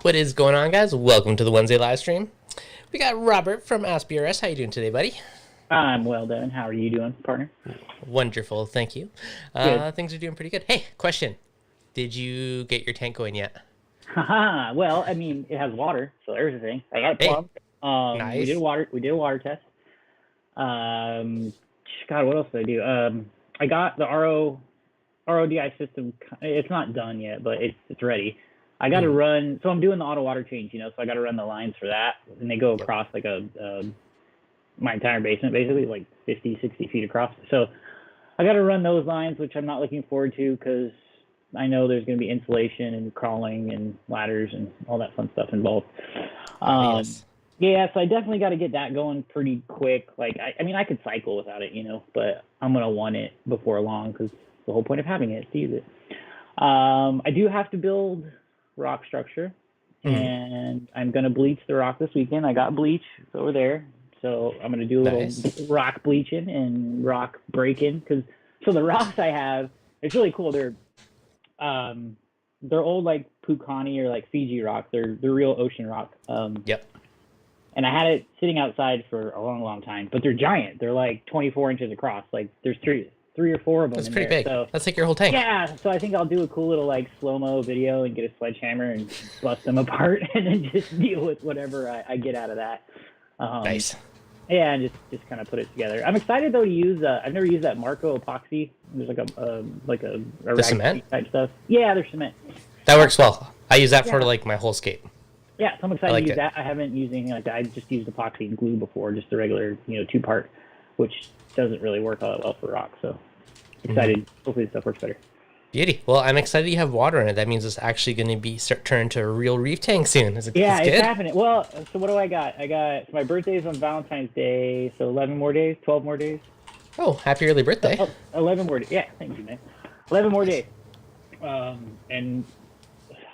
What is going on, guys? Welcome to the Wednesday live stream. We got Robert from AskBRS. How you doing today, buddy? I'm well done. How are you doing, partner? Wonderful, thank you. Things are doing pretty good. Hey, question. Did you get your tank going yet? Haha. Well, I mean, it has water, so there's the thing. I got it plumbed. Nice. We did a water test. God, what else did I do? I got the RODI system. It's not done yet, but it's ready. I got to run. So I'm doing the auto water change, so I got to run the lines for that, and they go across like my entire basement, basically, like 50, 60 feet across. So I got to run those lines, which I'm not looking forward to because I know there's going to be insulation and crawling and ladders and all that fun stuff involved. Yes. Yeah, so I definitely got to get that going pretty quick. Like, I mean, I could cycle without it, but I'm going to want it before long because the whole point of having it is to use it. I do have to build rock structure, and I'm going to bleach the rock this weekend. I got bleach. It's over there. So I'm going to do a little rock bleaching and rock breaking. So the rocks I have, it's really cool. They're old like Pukani or like Fiji rock. They're real ocean rock. Yep. And I had it sitting outside for a long, long time. But they're giant. They're like 24 inches across. Like there's three or four of them. That's pretty big. So, that's like your whole tank. Yeah. So I think I'll do a cool little like slow-mo video and get a sledgehammer and bust them apart and then just deal with whatever I get out of that. Nice. Yeah, and just kind of put it together. I'm excited though to use. I've never used that Marco epoxy. There's like a the cement type stuff. Yeah, there's cement. That works well. I use that for like my whole scape. Yeah, so I'm excited to use that. I haven't used anything like that. I just used epoxy and glue before, just the regular 2-part, which doesn't really work all that well for rock. So excited. Hopefully this stuff works better. Beauty. Well, I'm excited you have water in it. That means it's actually going to be turned to a real reef tank soon. Is it? Yeah, it's happening. Well, so what do I got? So my birthday is on Valentine's Day, so 11 more days, 12 more days. Oh, happy early birthday. 11 more days. Yeah, thank you, man. 11 more days. And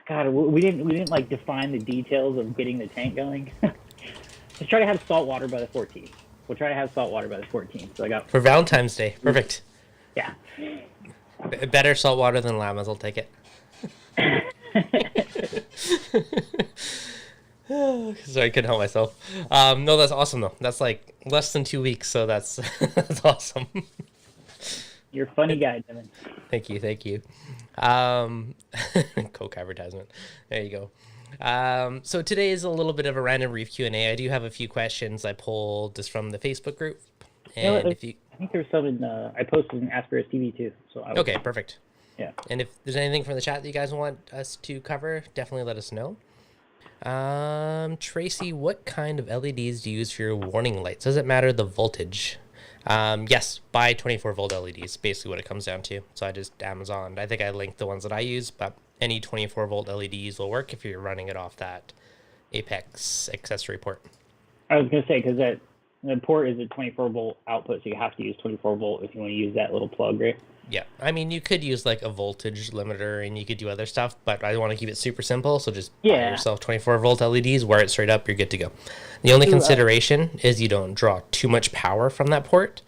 God, we didn't like define the details of getting the tank going. Let's try to have salt water by the 14th. We'll try to have salt water by the 14th. So I got for Valentine's Day. Perfect. Yeah. Better salt water than llamas. I'll take it. Sorry, I couldn't help myself. No, that's awesome though. That's like less than 2 weeks, so that's that's awesome. You're a funny guy, Devin. Thank you. Coke advertisement. There you go. So today is a little bit of a random Reef Q&A. I do have a few questions I pulled just from the Facebook group. And I think there's some in, I posted in AskBRS TV too. So okay, perfect. Yeah. And if there's anything from the chat that you guys want us to cover, definitely let us know. Tracy, what kind of LEDs do you use for your warning lights? Does it matter the voltage? Yes, buy 24 volt LEDs, basically what it comes down to. So I just Amazoned. I think I linked the ones that I use, but any 24 volt LEDs will work if you're running it off that Apex accessory port. I was going to say, because the port is a 24 volt output, so you have to use 24 volt if you want to use that little plug, right? Yeah, I mean, you could use like a voltage limiter and you could do other stuff, but I want to keep it super simple, so just buy yourself 24 volt LEDs, wire it straight up, you're good to go. The only consideration is you don't draw too much power from that port.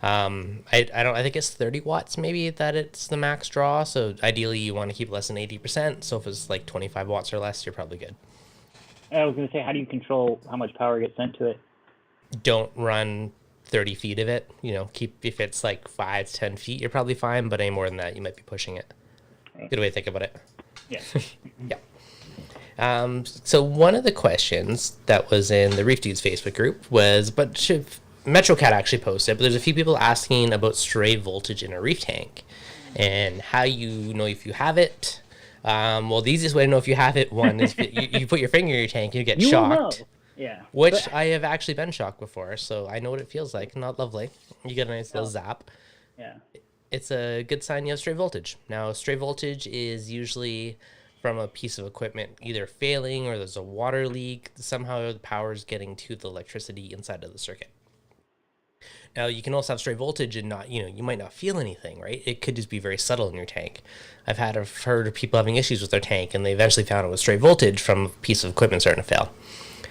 I think it's 30 watts maybe that it's the max draw, so ideally you want to keep less than 80%, so if it's like 25 watts or less, you're probably good. I was going to say, how do you control how much power gets sent to it? Don't run 30 feet of it, if it's like 5 to 10 feet, you're probably fine, but any more than that, you might be pushing it. Good way to think about it. Yeah. Yeah. So one of the questions that was in the ReefDudes Facebook group was, MetroCat actually posted, but there's a few people asking about stray voltage in a reef tank and how you know if you have it. Well, the easiest way to know if you have it, one is you put your finger in your tank, you get shocked. Yeah. Which I have actually been shocked before, so I know what it feels like. Not lovely. You get a nice little zap. Yeah. It's a good sign you have stray voltage. Now, stray voltage is usually from a piece of equipment either failing or there's a water leak. Somehow the power is getting to the electricity inside of the circuit. Now, you can also have stray voltage and not, you might not feel anything, right? It could just be very subtle in your tank. I've heard of people having issues with their tank, and they eventually found it was stray voltage from a piece of equipment starting to fail.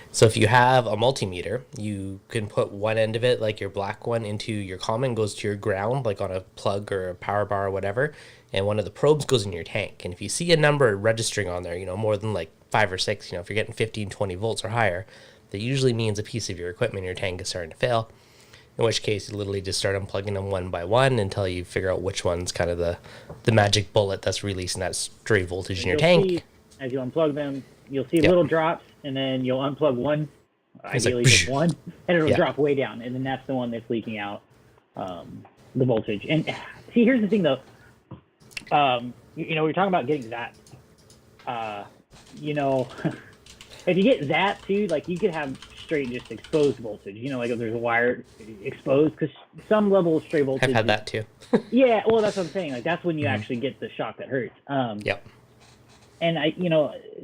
So if you have a multimeter, you can put one end of it, like your black one, into your common, goes to your ground, like on a plug or a power bar or whatever, and one of the probes goes in your tank. And if you see a number registering on there, more than like 5 or 6, if you're getting 15, 20 volts or higher, that usually means a piece of your equipment in your tank is starting to fail. In which case, you literally just start unplugging them one by one until you figure out which one's kind of the magic bullet that's releasing that stray voltage in your tank. See, as you unplug them, you'll see little drops, and then you'll unplug one, ideally just one, and it'll drop way down, and then that's the one that's leaking out the voltage. And see, here's the thing, though. We're talking about getting zapped. If you get zapped, too, like, you could have straight just exposed voltage, like if there's a wire exposed, because some level of stray voltage. I've had that too. Yeah, well, that's what I'm saying. Like, that's when you actually get the shock that hurts. Yep. And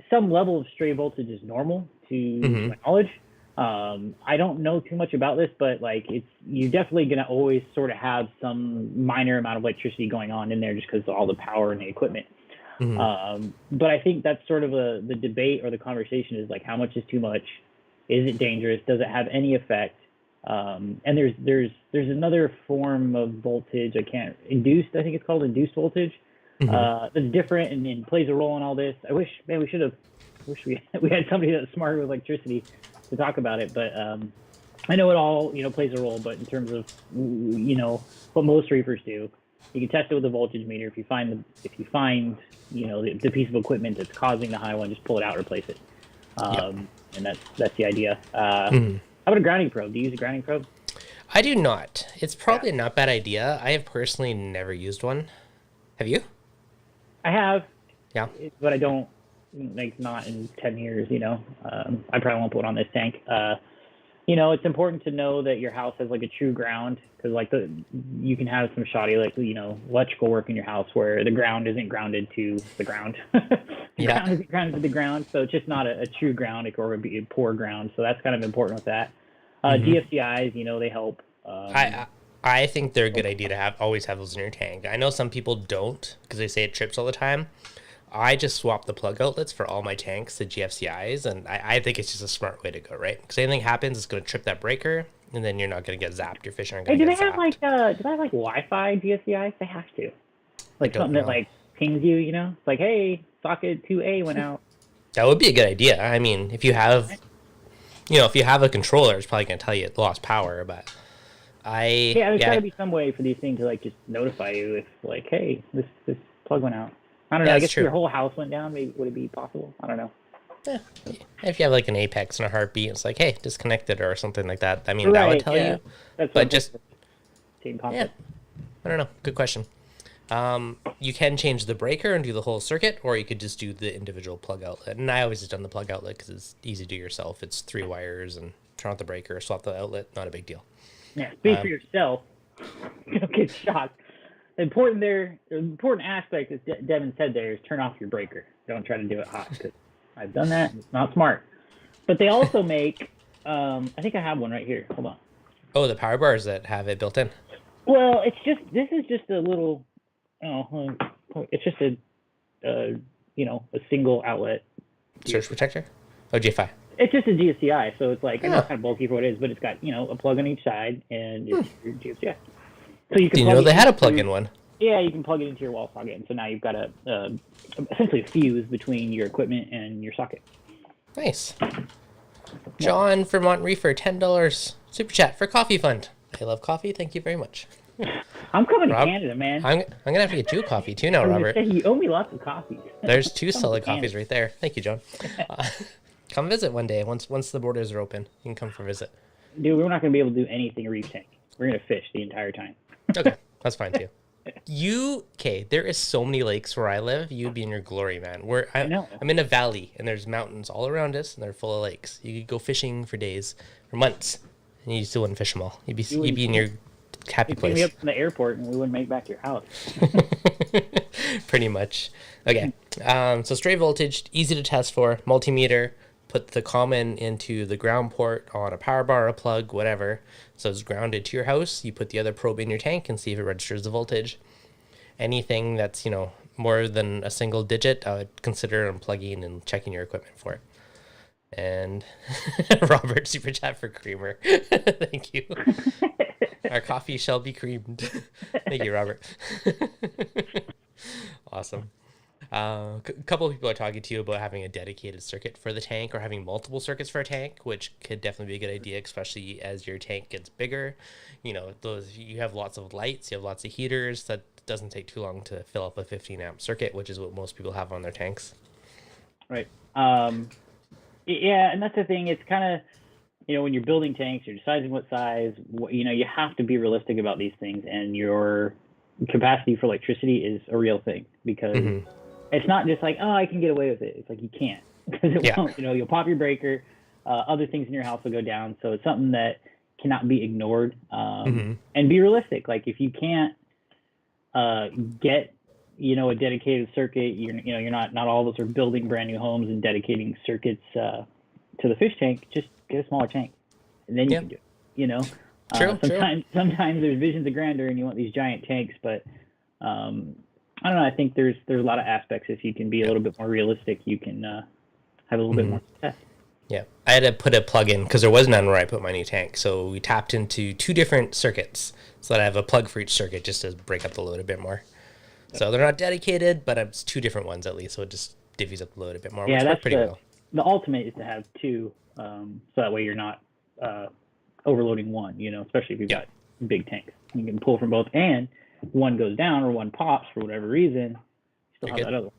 some level of stray voltage is normal to my knowledge. I don't know too much about this, but like you're definitely gonna always sort of have some minor amount of electricity going on in there just because of all the power and the equipment. But I think that's sort of the debate or the conversation is like, how much is too much? Is it dangerous? Does it have any effect? And there's another form of voltage. I think it's called induced voltage. That's different and plays a role in all this. I wish we had somebody that's smarter with electricity to talk about it. But I know it all plays a role. But in terms of what most reefers do, you can test it with a voltage meter. If you find the piece of equipment that's causing the high one, just pull it out, replace it. And that's the idea. How about a grounding probe? Do you use a grounding probe? I do not. It's probably not a bad idea. I have personally never used one. Have you? I have. Yeah. But I don't, not in 10 years, I probably won't put it on this tank. It's important to know that your house has like a true ground, because you can have some shoddy electrical work in your house where the ground isn't grounded to the ground. Ground isn't grounded to the ground, so it's just not a true ground, or it would be a poor ground. So that's kind of important with that. GFCIs, they help. I think they're a good idea to always have those in your tank. I know some people don't because they say it trips all the time. I just swap the plug outlets for all my tanks to GFCIs, and I think it's just a smart way to go, right? Because anything happens, it's going to trip that breaker, and then you're not going to get zapped. Your fish aren't going to get zapped. Do they have Wi-Fi GFCIs? They have to. Something that pings you, It's like, hey, socket 2A went out. That would be a good idea. I mean, if you have a controller, it's probably going to tell you it lost power, but there's got to be some way for these things to just notify you if hey, this plug went out. I don't know. I guess if your whole house went down, maybe would it be possible? I don't know. Yeah. If you have an apex and a heartbeat, it's like, hey, disconnected or something like that. I mean, that would tell you. But just same concept. I don't know. Good question. You can change the breaker and do the whole circuit, or you could just do the individual plug outlet. And I always just done the plug outlet because it's easy to do yourself. It's 3 wires and turn off the breaker, swap the outlet. Not a big deal. Yeah, speak for yourself. Don't get shocked. The important aspect, as Devin said there, is turn off your breaker. Don't try to do it hot, because I've done that. It's not smart. But they also make, I think I have one right here. Hold on. Oh, the power bars that have it built in. Well, this is just a little, it's just a single outlet. Surge protector? Oh, GFI. It's just a GFCI, so it's I know it's kind of bulky for what it is, but it's got, a plug on each side, and it's your GFCI. So you can they had a plug-in one. Yeah, you can plug it into your wall socket, and so now you've got essentially a fuse between your equipment and your socket. Nice. John, Vermont Reefer, $10 super chat for coffee fund. I love coffee. Thank you very much. I'm coming to Canada, man. I'm gonna have to get you a coffee too now, Robert. You owe me lots of coffees. There's 2 solid coffees right there. Thank you, John. Come visit one day once the borders are open. You can come for a visit. Dude, we're not gonna be able to do anything reef tank. We're gonna fish the entire time. Okay, that's fine too. There is so many lakes where I live. You'd be in your glory, man. I'm in a valley, and there's mountains all around us, and they're full of lakes. You could go fishing for days, for months, and you still wouldn't fish them all. You'd be in your happy place. You'd pick me up from the airport, and we wouldn't make it back to your house. Pretty much. Okay, so stray voltage, easy to test for, multimeter. Put the common into the ground port on a power bar, a plug, whatever. So it's grounded to your house. You put the other probe in your tank and see if it registers the voltage. Anything that's, more than a single digit, I would consider unplugging and checking your equipment for it. And Robert, super chat for creamer. Thank you. Our coffee shall be creamed. Thank you, Robert. Awesome. A couple of people are talking to you about having a dedicated circuit for the tank or having multiple circuits for a tank, which could definitely be a good idea, especially as your tank gets bigger. Those you have lots of lights, you have lots of heaters. That doesn't take too long to fill up a 15 amp circuit, which is what most people have on their tanks. Right. Yeah, and that's the thing. It's kind of, when you're building tanks, you're deciding what size. You have to be realistic about these things, and your capacity for electricity is a real thing because it's not just like, oh, I can get away with it. It's like you can't because it won't. You'll pop your breaker. Other things in your house will go down. So it's something that cannot be ignored. And be realistic. Like if you can't get a dedicated circuit, you're not all of us are building brand new homes and dedicating circuits to the fish tank. Just get a smaller tank, and then you can do it. True. Sometimes there's visions of grandeur, and you want these giant tanks, but I don't know. I think there's a lot of aspects. If you can be a little bit more realistic, you can have a little bit more success. Yeah, I had to put a plug in because there was none where I put my new tank. So we tapped into 2 different circuits so that I have a plug for each circuit just to break up the load a bit more. So they're not dedicated, but it's 2 different ones at least, so it just divvies up the load a bit more. Yeah, that's pretty well. The ultimate is to have 2, so that way you're not overloading one. Especially if you've got big tanks, you can pull from both, and one goes down or one pops for whatever reason, you still have that other one.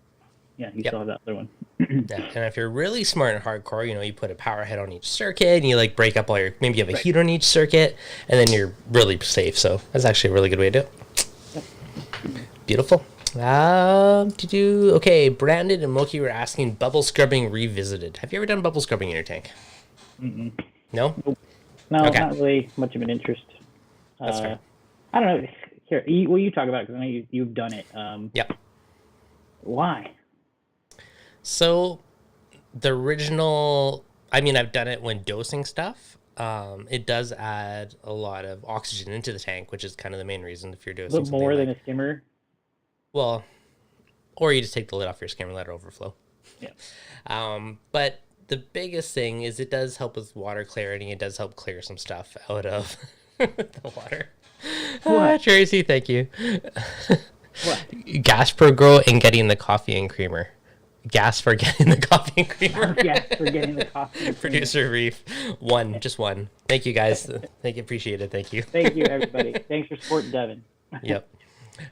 Yeah, you still have that other one. And if you're really smart and hardcore, you put a power head on each circuit, and you break up maybe you have a heater on each circuit, and then you're really safe. So that's actually a really good way to do it. Beautiful. Okay, Brandon and Moki were asking bubble scrubbing revisited. Have you ever done bubble scrubbing in your tank? Mm-mm. No? No, okay. Not really much of an interest. That's fair. I don't know. Here, you talk about it because I know you've done it. Yep. Why? So, the original, I've done it when dosing stuff. It does add a lot of oxygen into the tank, which is kind of the main reason if you're dosing. A little more than a skimmer? Well, or you just take the lid off your skimmer and let it overflow. Yeah. But the biggest thing is it does help with water clarity. It does help clear some stuff out of the water. What? Tracy, thank you. What? Gas per grow and getting the coffee and creamer. Gas for getting the coffee and creamer. Gas for getting the coffee and creamer. Producer Reef. Just one. Thank you, guys. Thank you. Appreciate it. Thank you. Thank you, everybody. Thanks for supporting Devin. Yep.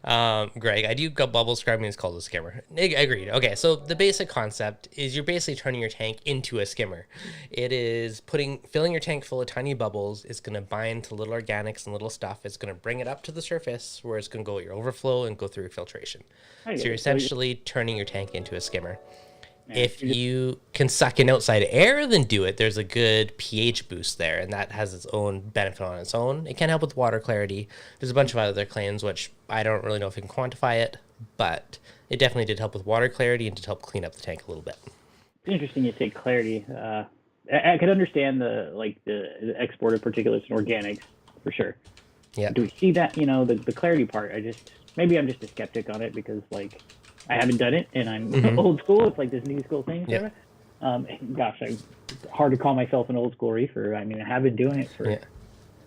Greg, I do bubble scrubbing. It's called a skimmer. Agreed. Okay, so the basic concept is you're basically turning your tank into a skimmer. It is filling your tank full of tiny bubbles. It's going to bind to little organics and little stuff. It's going to bring it up to the surface where it's going to go at your overflow and go through your filtration. So you're essentially turning your tank into a skimmer. If you can suck in outside air, then do it. There's a good pH boost there, and that has its own benefit on its own. It can help with water clarity. There's a bunch of other claims, which I don't really know if you can quantify it, but it definitely did help with water clarity and did help clean up the tank a little bit. It's interesting you say clarity. I could understand the export of particulates and organics for sure. Yeah. Do we see that? The clarity part. Maybe I'm just a skeptic on it because I haven't done it, and I'm old school. It's like this new school thing. Yeah. It's hard to call myself an old school reefer. I have been doing it for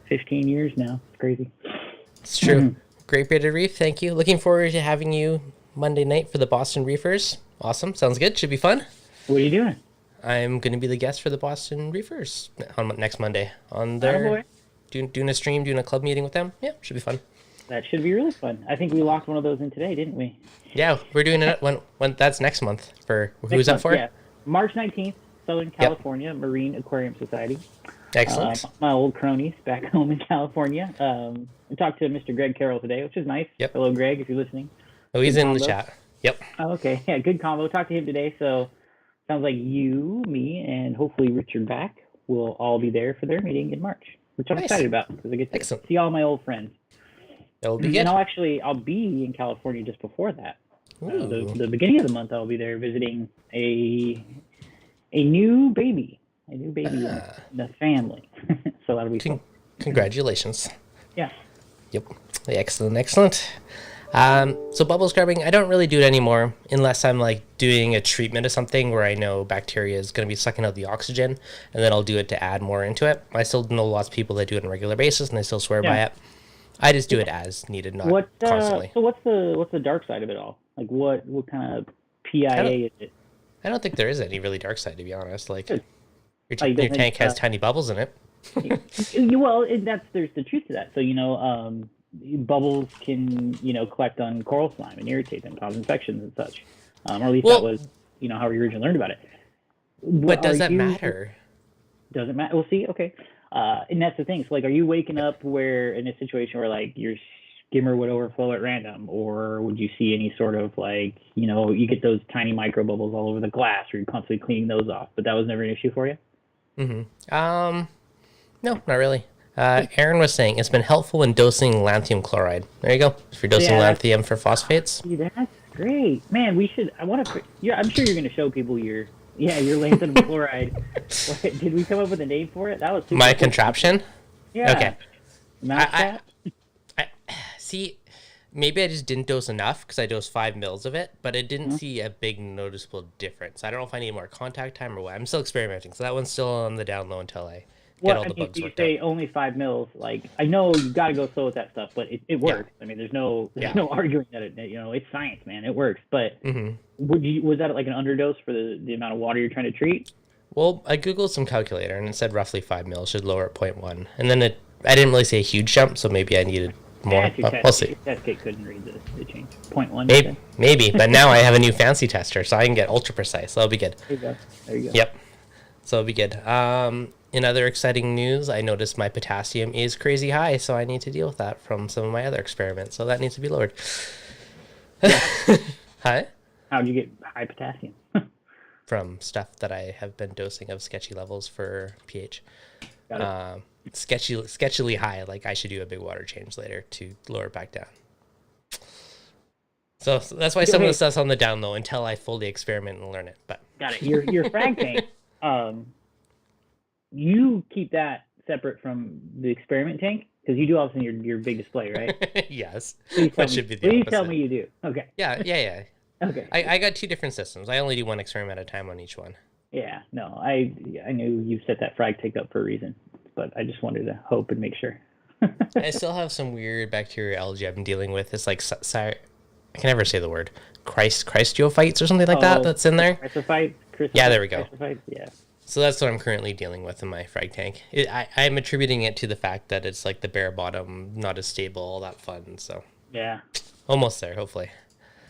15 years now. It's crazy. It's true. Great bearded Reef. Thank you. Looking forward to having you Monday night for the Boston Reefers. Awesome. Sounds good. Should be fun. What are you doing? I'm going to be the guest for the Boston Reefers on next Monday. On their doing a stream, doing a club meeting with them. Yeah, should be fun. That should be really fun. I think we locked one of those in today, didn't we? Yeah, we're doing it when that's next month. For who's that for? Yeah, March 19th, Southern California Marine Aquarium Society. Excellent. My old cronies back home in California. I talked to Mr. Greg Carroll today, which is nice. Yep. Hello, Greg, if you're listening. Oh, he's in the chat. Yep. Oh, okay. Yeah, good combo. Talked to him today, so sounds like you, me, and hopefully Richard back will all be there for their meeting in March, which I'm excited about because I get to see all my old friends. That will be good. And I'll be in California just before that. The beginning of the month, I'll be there visiting a new baby in the family. So that'll be fun. Congratulations. Yeah. Yep. Excellent. So bubble scrubbing, I don't really do it anymore unless I'm doing a treatment of something where I know bacteria is going to be sucking out the oxygen, and then I'll do it to add more into it. I still know lots of people that do it on a regular basis, and I still swear by it. I just do it as needed, not constantly. So what's the dark side of it all? What kind of PIA is it? I don't think there is any really dark side, to be honest. Like, Good. your tank has tiny bubbles in it. Well, there's the truth to that. So bubbles can collect on coral slime and irritate them, cause infections and such. Or at least that was how we originally learned about it. But does that matter? Doesn't matter. Well, see, okay, and that's the thing. So, like, are you waking up in a situation where like your skimmer would overflow at random, or would you see any sort of like you get those tiny micro bubbles all over the glass, or you're constantly cleaning those off? But that was never an issue for you. No, not really. Aaron was saying it's been helpful when dosing lanthanum chloride. There you go. If you're dosing lanthanum for phosphates. That's great, man. We should. I'm sure you're going to show people your lanthanum chloride. Did we come up with a name for it? That was super my cool. contraption. Yeah. Okay. I see. Maybe I just didn't dose enough because I dosed 5 mils of it, but I didn't see a big noticeable difference. I don't know if I need more contact time or what. I'm still experimenting, so that one's still on the down low until I get all the bugs worked out. You say only 5 mils. Like, I know you got to go slow with that stuff, but it works. Yeah. I mean, there's no arguing that it's science, man. It works. But was that like an underdose for the amount of water you're trying to treat? Well, I googled some calculator and it said roughly 5 mils should lower at 0.1, and then I didn't really see a huge jump, so maybe I needed more. We'll see. Your test kit couldn't read the change. 0.1. Maybe, but now I have a new fancy tester, so I can get ultra precise. So that'll be good. There you go. Yep. So it'll be good. In other exciting news, I noticed my potassium is crazy high, so I need to deal with that from some of my other experiments. So that needs to be lowered. Hi? How'd you get high potassium? From stuff that I have been dosing of sketchy levels for pH. Got it. Sketchily high, like I should do a big water change later to lower it back down. So that's why some of the stuff's on the down low until I fully experiment and learn it. But got it. Your frag tank, you keep that separate from the experiment tank because you do all this in your big display, right? Yes. Please tell me you do. Okay. Yeah. Okay. I got 2 different systems. I only do 1 experiment at a time on each one. Yeah. No, I knew you set that frag tank up for a reason, but I just wanted to hope and make sure. I still have some weird bacterial algae I've been dealing with. It's like I can never say the word. Christophytes or something like that. That's in there. Christophytes. Yeah, there we go. Yeah. So that's what I'm currently dealing with in my frag tank. I'm attributing it to the fact that it's like the bare bottom, not as stable, all that fun. So yeah, almost there. Hopefully.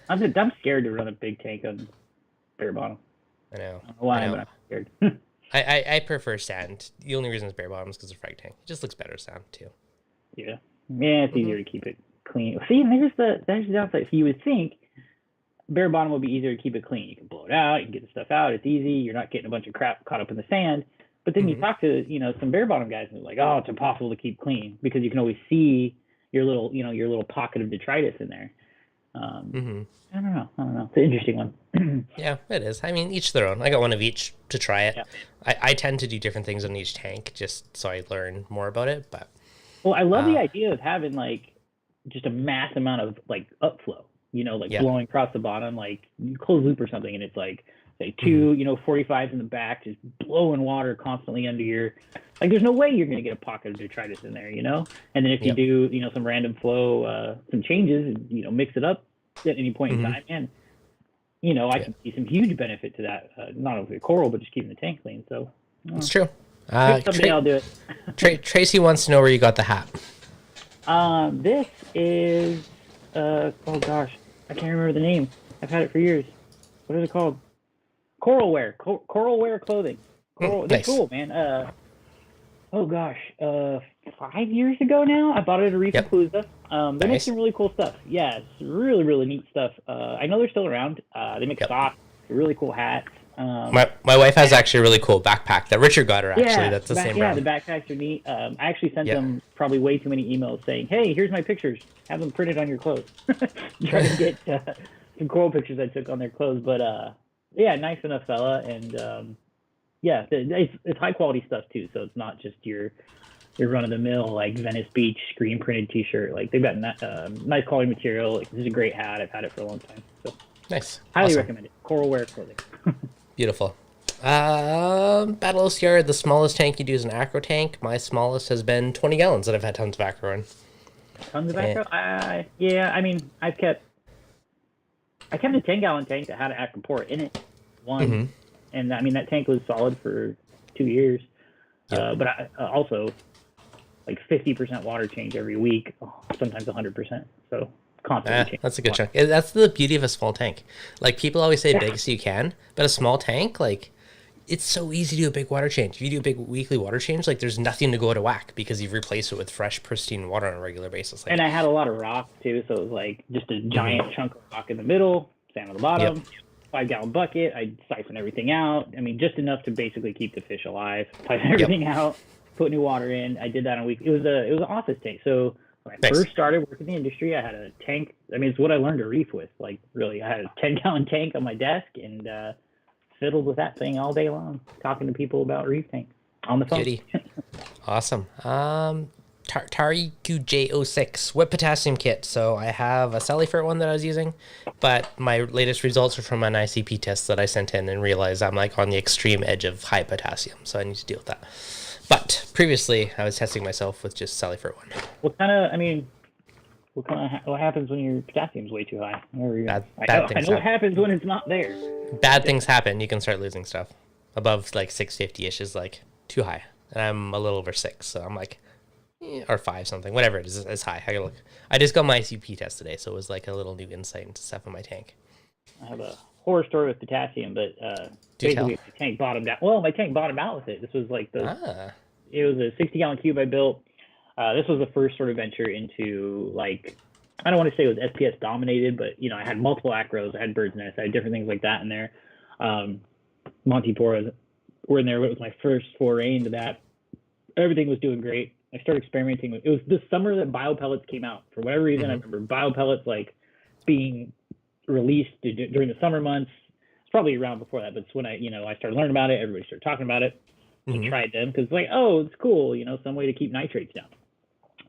I'm scared to run a big tank on bare bottom. I know. I don't know why, but I'm scared. I prefer sand. The only reason it's bare bottom is because of frag tank. It just looks better sand too. Yeah. It's easier to keep it clean. See, there's the downside. So you would think bare bottom would be easier to keep it clean. You can blow it out, you can get the stuff out, it's easy, you're not getting a bunch of crap caught up in the sand. But then you talk to, some bare bottom guys and they're like, oh, it's impossible to keep clean because you can always see your little pocket of detritus in there. I don't know. It's an interesting one. Yeah, it is. I mean, each their own. I got one of each to try it. Yeah. I tend to do different things on each tank just so I learn more about it. But well, I love the idea of having like just a mass amount of like upflow. Blowing across the bottom, like you close loop or something, and it's like say 2 45s in the back, just blowing water constantly under your. Like, there's no way you're going to get a pocket of detritus in there, And then if you do, some random flow, some changes, and, mix it up at any point in time, and, I can see some huge benefit to that, not only the coral, but just keeping the tank clean. So it's true. Someday I'll do it. Tracy wants to know where you got the hat. This is, oh gosh, I can't remember the name. I've had it for years. What is it called? Coral wear. Coral wear clothing. They're nice. Cool, man. Oh gosh, 5 years ago now, I bought it at a Reefapalooza. They make some really cool stuff. Yeah, it's really, really neat stuff. I know they're still around. They make socks, really cool hats. My wife has actually a really cool backpack that Richard got her, actually. That's the same brand. The backpacks are neat. I actually sent them probably way too many emails saying, hey, here's my pictures. Have them printed on your clothes. Trying to get some coral pictures I took on their clothes. But, nice enough fella. And, it's high quality stuff, too. So it's not just your run-of-the-mill, like, Venice Beach screen-printed T-shirt. Like, they've got nice quality material. Like, this is a great hat. I've had it for a long time. So nice. Highly recommend it. Coral wear clothing. Beautiful. Battle OCR, the smallest tank you do is an acro tank. My smallest has been 20 gallons that I've had tons of acro in. Tons of acro? Yeah, I mean, I've kept I kept a 10-gallon tank that had an active port in it. One, Mm-hmm. and I mean that tank was solid for 2 years. Yep. But I also like 50% water change every week, sometimes 100%. So constantly change. That's a good chunk. That's the beauty of a small tank. Like people always say, big so you can, but a small tank, like it's so easy to do a big water change. If you do a big weekly water change, like there's nothing to go out of whack because you've replaced it with fresh, pristine water on a regular basis. Like, And I had a lot of rock too, so it was like just a giant chunk of rock in the middle, sand on the bottom. Yep. 5-gallon bucket. I'd siphon everything out. I mean, just enough to basically keep the fish alive. Siphon everything out, put new water in. I did that in a week. It was an office tank. So when I first started working in the industry, I had a tank. I mean, it's what I learned to reef with. Like really, I had a 10-gallon tank on my desk and fiddled with that thing all day long, talking to people about reef tanks on the phone. Goody. Awesome. Tariku J06 wet potassium kit. So I have a Salifert one that I was using, but my latest results are from an ICP test that I sent in and realized I'm like on the extreme edge of high potassium, so I need to deal with that. But previously I was testing myself with just Salifert one. What happens when your potassium's way too high? Bad things I know what happens when it's not there. Bad things happen. You can start losing stuff. Above like 650-ish is like too high. And I'm a little over 6, so I'm like, or 5 something, whatever it is, it's high. I gotta look. I just got my ICP test today, so it was like a little new insight into stuff in my tank. I have a horror story with potassium, but basically my tank bottomed out. Well, my tank bottomed out with it. This was like it was a 60-gallon cube I built. This was the first sort of venture into like, I don't want to say it was SPS dominated, but you know, I had multiple acros, I had bird's nests, I had different things like that in there. Montiporas were in there. It was my first foray into that. Everything was doing great. I started experimenting with, it was the summer that biopellets came out. For whatever reason, I remember biopellets like being released during the summer months. It's probably around before that, but it's when I started learning about it. Everybody started talking about it. I tried them because like, oh, it's cool, some way to keep nitrates down.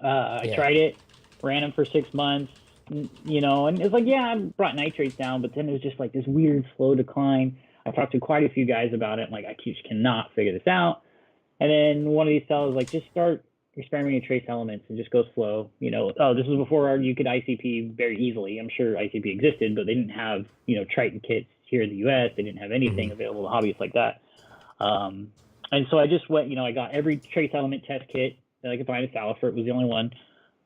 I tried it, ran them for 6 months, and it's like, yeah, I brought nitrates down, but then it was just like this weird slow decline. I talked to quite a few guys about it. I'm like, I just cannot figure this out. And then one of these fellows like, just start experimenting with trace elements and just go slow. This was before you could ICP very easily. I'm sure ICP existed, but they didn't have, Triton kits here in the US. They didn't have anything available to hobbyists like that. And so I just went, I got every trace element test kit that I could find. Salifert was the only one.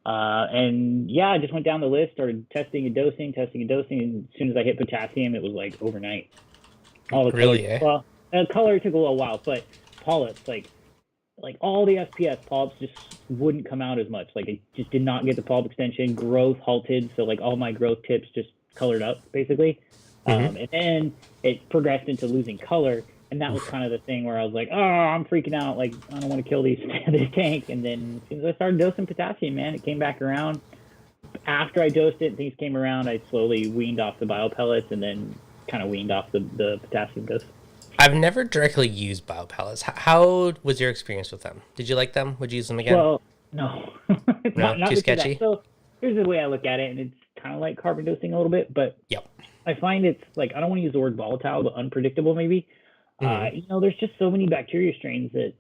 And yeah, I just went down the list, started testing and dosing. And as soon as I hit potassium, it was like overnight. All the really, colors, well, color took a little while, but polyps, like all the SPS polyps just wouldn't come out as much. Like I just did not get the polyp extension. Growth halted, so like all my growth tips just colored up basically. And then it progressed into losing color, and that was kind of the thing where I was like, oh, I'm freaking out. Like I don't want to kill this tank. And then as soon as I started dosing potassium, man, it came back around. After I dosed it, things came around. I slowly weaned off the biopellets, and then kind of weaned off the potassium dose. I've never directly used biopellets. How was your experience with them? Did you like them? Would you use them again? Well, no. not too sketchy? So here's the way I look at it, and it's kind of like carbon dosing a little bit, but I find it's like, I don't want to use the word volatile, but unpredictable maybe. There's just so many bacteria strains that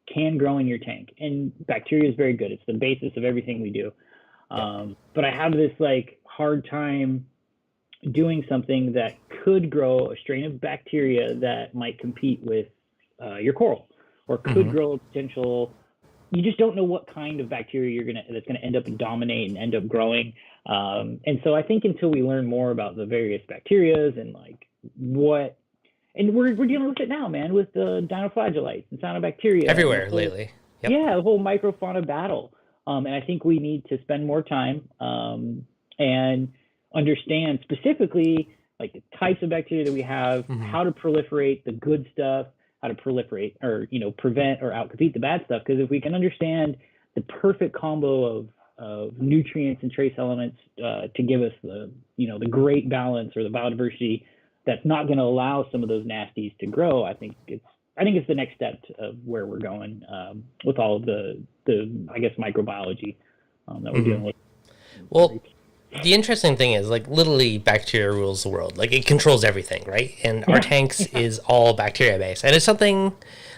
can grow in your tank, and bacteria is very good. It's the basis of everything we do. But I have this like hard time doing something that could grow a strain of bacteria that might compete with your coral, or could grow a potential. You just don't know what kind of bacteria that's gonna end up and dominate and end up growing. And so I think until we learn more about the various bacterias and like what, and we're dealing with it now, man, with the dinoflagellates and cyanobacteria everywhere lately. Yeah, the whole microfauna battle. And I think we need to spend more time and understand specifically like the types of bacteria that we have, how to proliferate the good stuff, how to proliferate or prevent or outcompete the bad stuff. Because if we can understand the perfect combo of nutrients and trace elements to give us the great balance or the biodiversity that's not going to allow some of those nasties to grow, I think it's the next step of where we're going with all of the I guess microbiology that we're dealing with. Well, the interesting thing is, like, literally bacteria rules the world. Like, it controls everything, right? And our tanks is all bacteria based, and it's something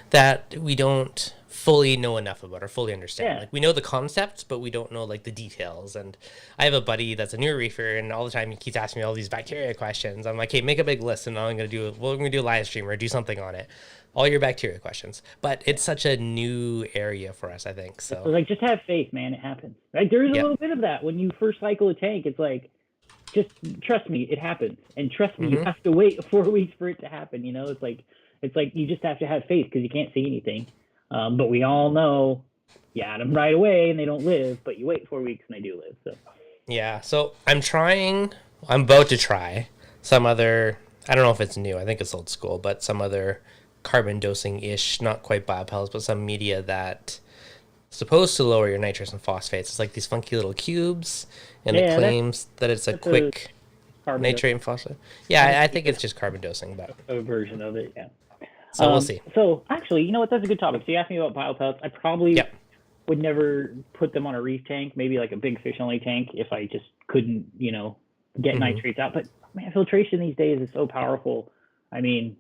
that we don't fully know enough about or fully understand. Yeah. Like we know the concepts, but we don't know like the details. And I have a buddy that's a new reefer, and all the time he keeps asking me all these bacteria questions. I'm like, hey, make a big list, and I'm gonna do a live stream or do something on it. All your bacteria questions. But it's such a new area for us, I think. So So like, just have faith, man. It happens. Like there is a little bit of that when you first cycle a tank. It's like, just trust me, it happens, and trust me, you have to wait 4 weeks for it to happen. You know, it's like you just have to have faith because you can't see anything. But we all know you add them right away and they don't live, but you wait 4 weeks and they do live. So yeah, so I'm about to try some other, I don't know if it's new, I think it's old school, but some other carbon dosing ish, not quite biopellets, but some media that supposed to lower your nitrates and phosphates. It's like these funky little cubes, and it claims that it's a quick nitrate and phosphate. Yeah, I think it's just carbon dosing, but a version of it. Yeah. So we'll see. So actually, you know what? That's a good topic. So you asked me about biopellets. I probably would never put them on a reef tank, maybe like a big fish only tank, if I just couldn't, get nitrates out. But man, filtration these days is so powerful. I mean,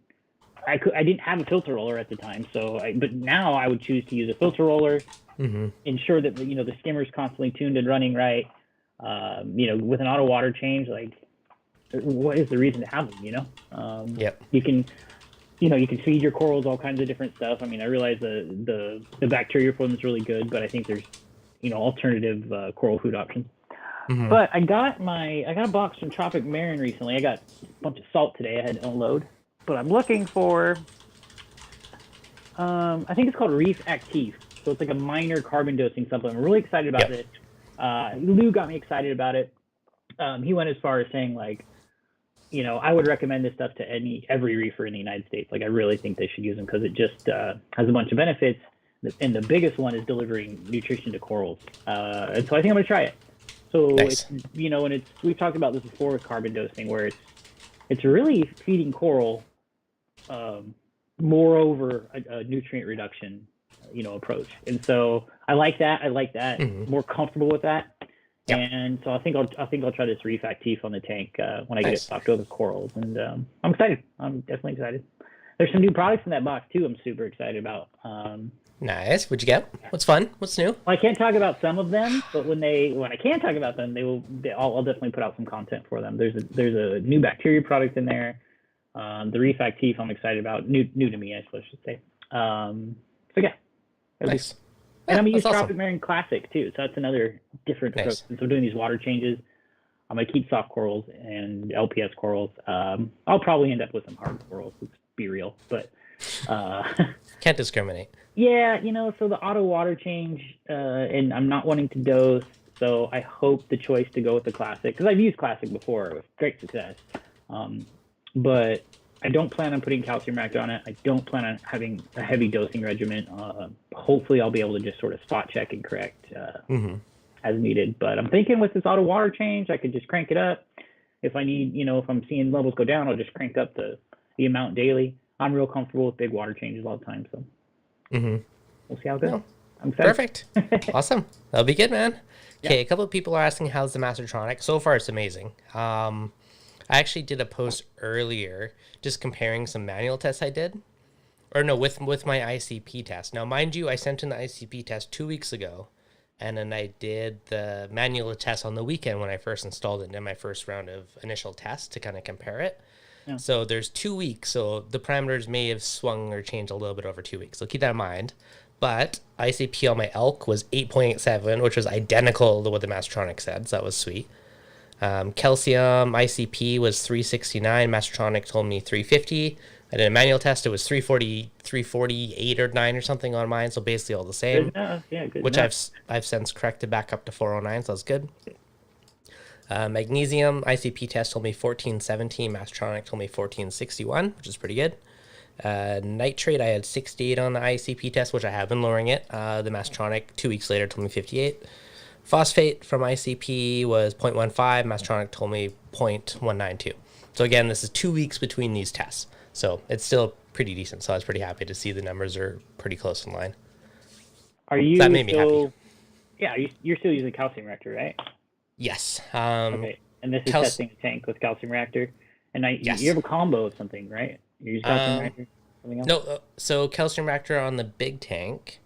I didn't have a filter roller at the time, but now I would choose to use a filter roller, ensure that the skimmer's constantly tuned and running right. With an auto water change, like, what is the reason to have them? You can you can feed your corals all kinds of different stuff. I mean, I realize the bacteria for them is really good, but I think there's alternative coral food options. But I got a box from Tropic Marin recently. I got a bunch of salt today. I had to unload. But I'm looking for, I think it's called Reef Active. So it's like a minor carbon dosing supplement. I'm really excited about it. Lou got me excited about it. He went as far as saying, like, I would recommend this stuff to every reefer in the United States. Like, I really think they should use them because it just has a bunch of benefits. And the biggest one is delivering nutrition to corals. And so I think I'm going to try it. So, nice. And we've talked about this before with carbon dosing, where it's really feeding coral moreover a nutrient reduction, approach. And so I like that. More comfortable with that. Yep. And so I think I'll try this Reef Active on the tank when I get it stocked over corals. And I'm excited. I'm definitely excited. There's some new products in that box too. I'm super excited about. Nice. What'd you get? What's fun? What's new? Well, I can't talk about some of them, but when I can talk about them, I'll definitely put out some content for them. There's a new bacteria product in there. The Reef Active I'm excited about. New to me, I should say. So yeah. Nice. And I'm gonna use Tropic Marin Classic too. So that's another different approach. Since I'm doing these water changes, I'm gonna keep soft corals and LPS corals. I'll probably end up with some hard corals. Let's be real, but can't discriminate. Yeah, so the auto water change, and I'm not wanting to dose, so I hope the choice to go with the Classic, because I've used Classic before with great success, but I don't plan on putting calcium reactor on it. I don't plan on having a heavy dosing regimen. Hopefully I'll be able to just sort of spot check and correct as needed, but I'm thinking with this auto water change, I could just crank it up. If I need, if I'm seeing levels go down, I'll just crank up the amount daily. I'm real comfortable with big water changes all the time, so. We'll see how it goes. I'm excited. Perfect. Awesome. That'll be good, man. Okay, a couple of people are asking how's the Mastertronic. So far, it's amazing. I actually did a post earlier just comparing some manual tests I did. Or no, with my ICP test. Now, mind you, I sent in the ICP test 2 weeks ago, and then I did the manual test on the weekend when I first installed it in my first round of initial tests to kind of compare it. Yeah. So there's 2 weeks, so the parameters may have swung or changed a little bit over 2 weeks. So keep that in mind. But ICP on my elk was 8.87, which was identical to what the Mastertronic said, so that was sweet. Calcium ICP was 369. Mastertronic told me 350. I did a manual test. It was 348 or 9 or something on mine, so basically all the same. Good enough. Yeah, good which enough. I've since corrected back up to 409, so that's good. Magnesium ICP test told me 1417. Mastertronic told me 1461, which is pretty good. Nitrate, I had 68 on the ICP test, which I have been lowering it. The Mastertronic 2 weeks later told me 58. Phosphate from ICP was 0.15. Mastertronic told me 0.192. So again, this is 2 weeks between these tests. So it's still pretty decent. So I was pretty happy to see the numbers are pretty close in line. Are you that made me happy. Yeah, you're still using calcium reactor, right? Yes. Okay. And this is testing a tank with calcium reactor. And you have a combo of something, right? You use calcium reactor, something else? No, so calcium reactor on the big tank,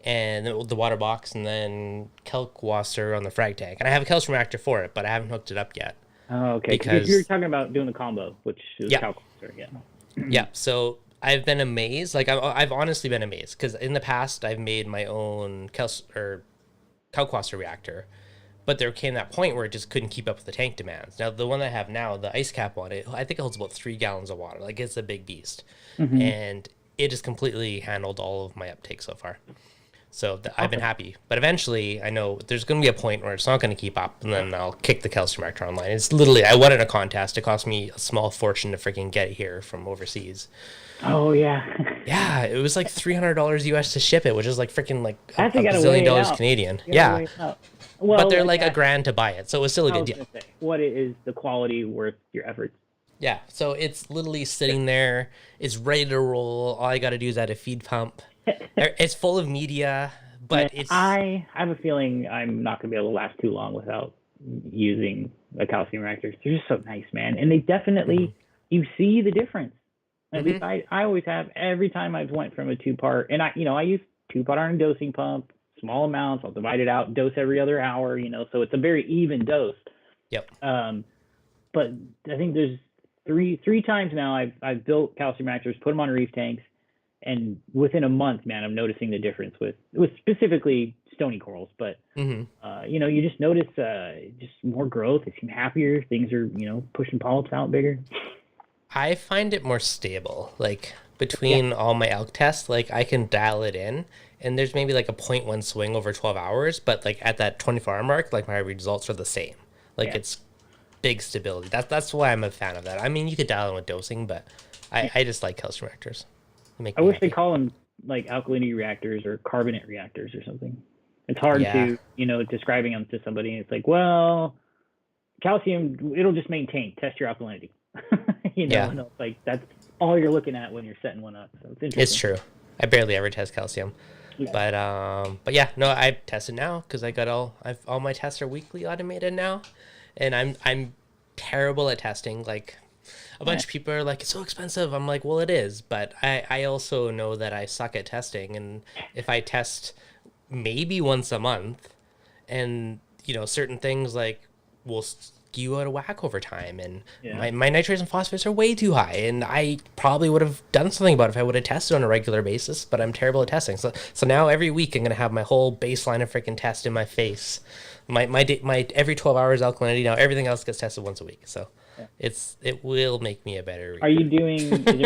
and the water box, and then Kalkwasswer on the frag tank. And I have a calcium reactor for it, but I haven't hooked it up yet. Oh, okay. Because you're talking about doing the combo, which is yeah, Calculator, yeah. yeah. So I've been amazed. Like I've honestly been amazed because in the past I've made my own Kalkwasswer reactor, but there came that point where it just couldn't keep up with the tank demands. Now the one I have now, the ice cap on it, I think it holds about 3 gallons of water. Like it's a big beast, and it just completely handled all of my uptake so far. So I've been happy, but eventually I know there's going to be a point where it's not going to keep up, and then I'll kick the calcium reactor online. It's literally, I won in a contest. It cost me a small fortune to freaking get it here from overseas. Oh yeah. Yeah, it was like $300 US to ship it, which is like freaking like a gotta bazillion weigh it dollars out. Canadian. You gotta weigh Yeah, it out. Well, but they're like $1,000 to buy it, so it was still a I good was deal. gonna say, what is the quality worth your efforts? Yeah, so it's literally sitting there. It's ready to roll. All I got to do is add a feed pump. It's full of media, but it's... I have a feeling I'm not going to be able to last too long without using the calcium reactors. They're just so nice, man. And they definitely, you see the difference. At least I always have. Every time I've went from a 2-part, and I use 2-part iron dosing pump, small amounts. I'll divide it out, dose every other hour, so it's a very even dose. Yep. But I think there's three times now I've built calcium reactors, put them on reef tanks, and within a month, man, I'm noticing the difference with specifically stony corals. But you just notice just more growth. They seem happier. Things are pushing polyps out bigger. I find it more stable. Like between all my elk tests, like I can dial it in, and there's maybe like a 0.1 swing over 12 hours, but like at that 24-hour mark, like my results are the same. Like it's big stability. That's why I'm a fan of that. I mean, you could dial in with dosing, but I just like calcium reactors. I wish they call them like alkalinity reactors or carbonate reactors or something. It's hard to, describing them to somebody. It's like, well, calcium, it'll just maintain. Test your alkalinity. And it's like that's all you're looking at when you're setting one up. So it's interesting. It's true. I barely ever test calcium. Yeah. But yeah, no, I tested now because I got all my tests are weekly automated now. And I'm terrible at testing. Like a bunch of people are like, it's so expensive. I'm like, well, it is, but I also know that I suck at testing. And if I test maybe once a month, and certain things like will skew out of whack over time, and my nitrates and phosphates are way too high, and I probably would have done something about it if I would have tested on a regular basis. But I'm terrible at testing. So now every week I'm gonna have my whole baseline of freaking test in my face. My every 12 hours alkalinity. Now everything else gets tested once a week, so it will make me a better reader. Are you doing? Is there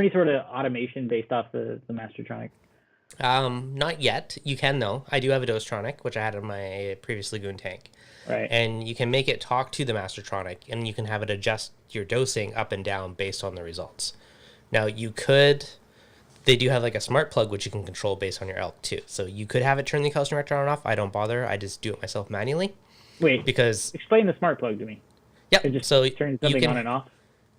any sort of automation based off the Mastertronic? Not yet. You can though. I do have a Dosetronic, which I had in my previous lagoon tank. Right. And you can make it talk to the Mastertronic, and you can have it adjust your dosing up and down based on the results. Now they do have like a smart plug which you can control based on your elk too. So you could have it turn the calcium reactor on and off. I don't bother. I just do it myself manually. Wait, because explain the smart plug to me. Yep. It just so turns something on and off.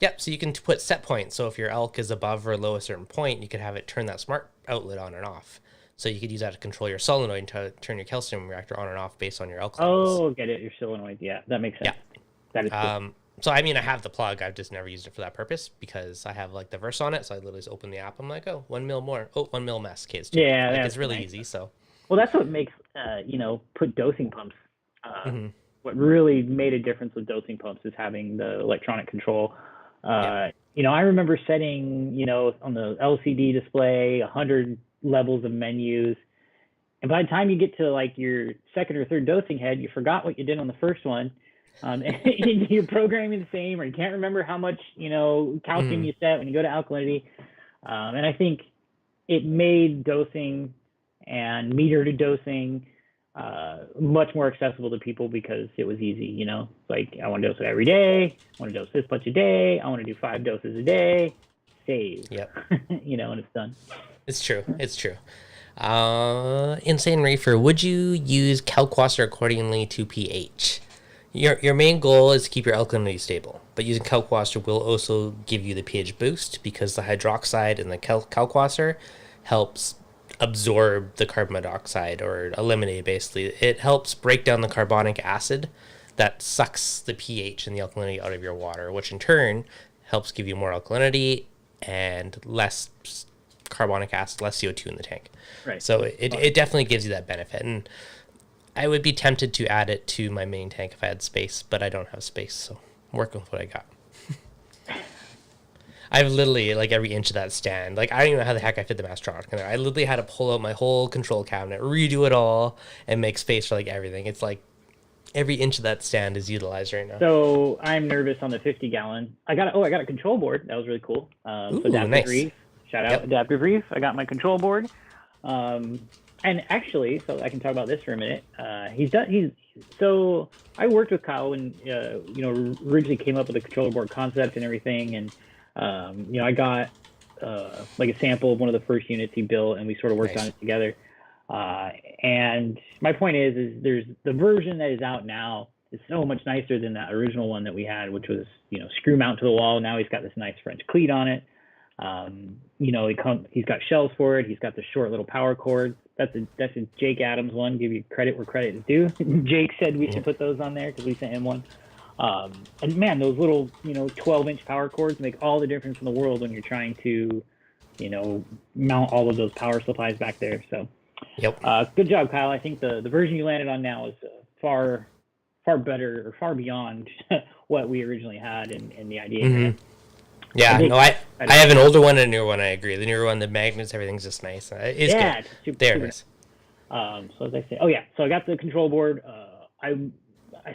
Yep. So you can put set points. So if your elk is above or below a certain point, you could have it turn that smart outlet on and off. So you could use that to control your solenoid to turn your calcium reactor on and off based on your elk levels. Oh, get it. Your solenoid. Yeah, that makes sense. Yeah. That is cool. So I mean, I have the plug. I've just never used it for that purpose because I have like the verse on it. So I literally just open the app. I'm like, 1 mil more. 1 mil mass case. Yeah, like, it's really easy. So. Well, that's what makes put dosing pumps. What really made a difference with dosing pumps is having the electronic control. I remember setting on the LCD display 100 levels of menus, and by the time you get to like your second or third dosing head, you forgot what you did on the first one. And you're programming the same, or you can't remember how much calcium you set when you go to alkalinity. And I think it made dosing and meter to dosing much more accessible to people because it was easy. Like I want to dose it every day. I want to dose this much a day. I want to do 5 doses a day. Save. Yep. And it's done. It's true. Insane Reefer, would you use Kalkwasswer accordingly to pH? Your main goal is to keep your alkalinity stable, but using Kalkwasswer will also give you the pH boost because the hydroxide in the Kalkwasswer helps absorb the carbon dioxide or eliminate it basically. It helps break down the carbonic acid that sucks the pH and the alkalinity out of your water, which in turn helps give you more alkalinity and less carbonic acid, less CO2 in the tank. Right. So it definitely gives you that benefit. And I would be tempted to add it to my main tank if I had space, but I don't have space, so I'm working with what I got. I have literally like every inch of that stand. Like I don't even know how the heck I fit the Mastertronic in there. I literally had to pull out my whole control cabinet, redo it all, and make space for like everything. It's like every inch of that stand is utilized right now. So I'm nervous on the 50-gallon. I got a control board. That was really cool. Ooh, so Adaptive nice. Reef. Shout out Adaptive Reef. I got my control board. And actually, so I can talk about this for a minute. So I worked with Kyle when originally came up with the controller board concept and everything, and I got like a sample of one of the first units he built, and we sort of worked on it together. And my point is there's the version that is out now is so much nicer than that original one that we had, which was screw mount to the wall. Now he's got this nice French cleat on it. He's got shells for it. He's got the short little power cord. That's a Jake Adams one. Give you credit where credit is due. Jake said we should put those on there because we sent him one. And man, those little 12-inch power cords make all the difference in the world when you're trying to mount all of those power supplies back there. So good job, Kyle. I think the version you landed on now is far better or far beyond what we originally had and the idea. Mm-hmm. Yeah, I have an older one and a newer one. I agree. The newer one, the magnets, everything's just nice. It's good. Super, they're super nice. So as I say, so I got the control board. I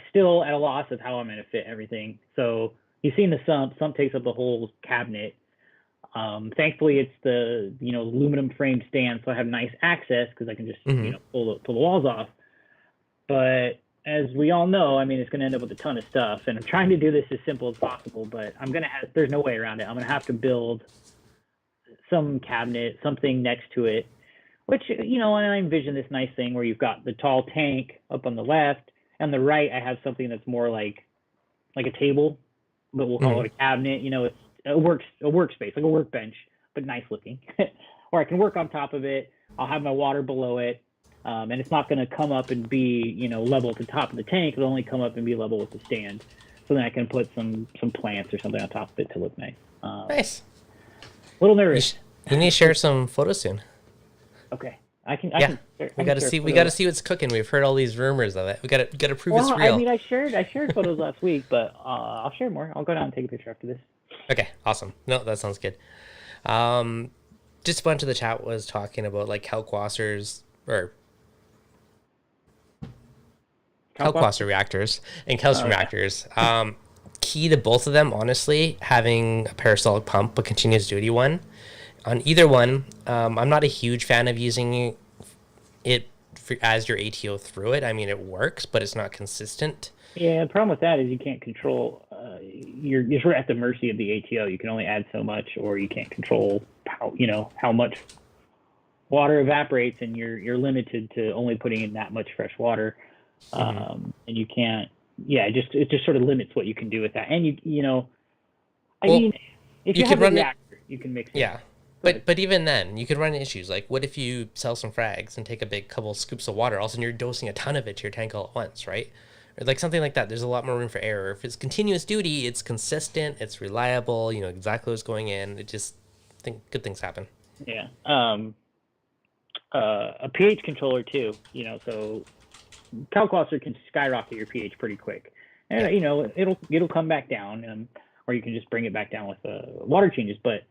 still at a loss of how I'm going to fit everything. So you've seen the Sump. Sump takes up the whole cabinet. Thankfully, it's the aluminum frame stand, so I have nice access because I can just pull the walls off. But as we all know, I mean, it's going to end up with a ton of stuff, and I'm trying to do this as simple as possible, but there's no way around it. I'm going to have to build some cabinet, something next to it, which, and I envision this nice thing where you've got the tall tank up on the left, and the right, I have something that's more like a table, but we'll call it a cabinet. It's a workspace, like a workbench, but nice looking. Or I can work on top of it. I'll have my water below it. And it's not going to come up and be, level at the top of the tank. It'll only come up and be level with the stand. So then I can put some plants or something on top of it to look nice. Nice. A little nervous. You need to share some photos soon. Okay. I can we got to see what's cooking. We've heard all these rumors of it. We got to prove it's real. I mean, I shared photos last week, but I'll share more. I'll go down and take a picture after this. Okay, awesome. No, that sounds good. Just a bunch of the chat was talking about like Kalkwasser's or Kalkwasser reactors and calcium reactors. Key to both of them, honestly, having a parasolic pump, a continuous duty one. On either one, I'm not a huge fan of using it as your ATO through it. I mean, it works, but it's not consistent. Yeah, the problem with that is you can't control. You're sort of at the mercy of the ATO. You can only add so much, or you can't control how much water evaporates, and you're limited to only putting in that much fresh water. And you can't. Yeah, it just sort of limits what you can do with that. And if you have a reactor, you can mix it. Yeah. But even then, you could run into issues. Like, what if you sell some frags and take a big couple scoops of water? All of a sudden, you're dosing a ton of it to your tank all at once, right? Or like something like that. There's a lot more room for error. If it's continuous duty, it's consistent, it's reliable. You know exactly what's going in. Good things happen. Yeah. A pH controller too. So Kalkwasser can skyrocket your pH pretty quick, and it'll come back down, or you can just bring it back down with water changes, but.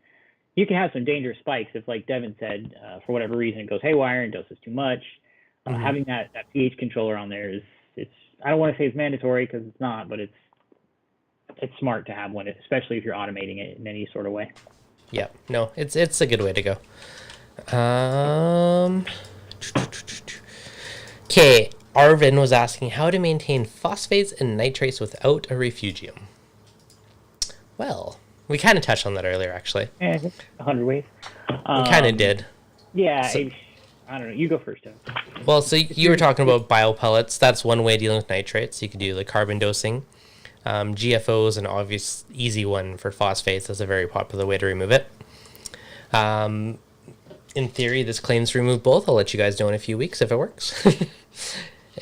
You can have some dangerous spikes if, like Devin said, for whatever reason, it goes haywire and doses too much. Having that pH controller on there it's I don't want to say it's mandatory because it's not, but it's smart to have one, especially if you're automating it in any sort of way. Yeah, no, it's a good way to go. Okay, Arvin was asking how to maintain phosphates and nitrates without a refugium. Well. We kind of touched on that earlier, actually. Yeah, 100 ways. We kind of did. Yeah, so, I don't know. You go first, Tim. Well, so you were talking about biopellets. That's one way of dealing with nitrates. You could do like carbon dosing. GFO is an obvious, easy one for phosphates. That's a very popular way to remove it. In theory, this claims to remove both. I'll let you guys know in a few weeks if it works.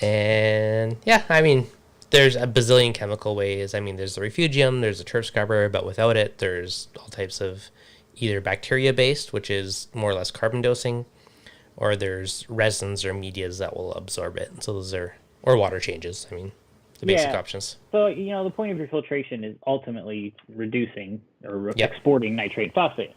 And yeah, I mean... There's a bazillion chemical ways. I mean, there's the refugium, there's the turf scrubber, but without it, there's all types of either bacteria based, which is more or less carbon dosing, or there's resins or medias that will absorb it. So those are, or water changes. I mean, the basic options. So, the point of your filtration is ultimately reducing or Yep. exporting nitrate phosphate.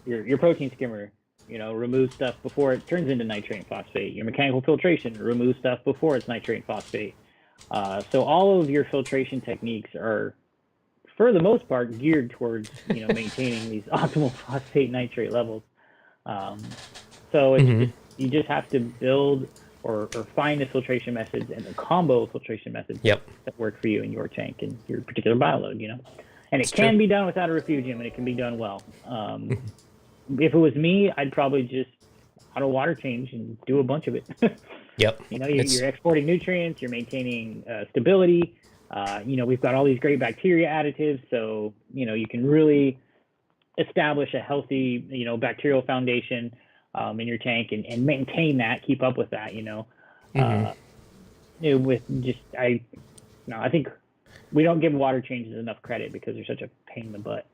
Your protein skimmer, removes stuff before it turns into nitrate and phosphate. Your mechanical filtration removes stuff before it's nitrate and phosphate. So all of your filtration techniques are, for the most part, geared towards maintaining these optimal phosphate nitrate levels. So it's you just have to build or find the filtration methods and the combo of filtration methods that work for you in your tank and your particular bioload. And it can be done without a refugium, and it can be done well. If it was me, I'd probably just auto water change and do a bunch of it. Yep. You're exporting nutrients, you're maintaining stability. We've got all these great bacteria additives, so you can really establish a healthy bacterial foundation in your tank and maintain that, keep up with that. I think we don't give water changes enough credit because they're such a pain in the butt.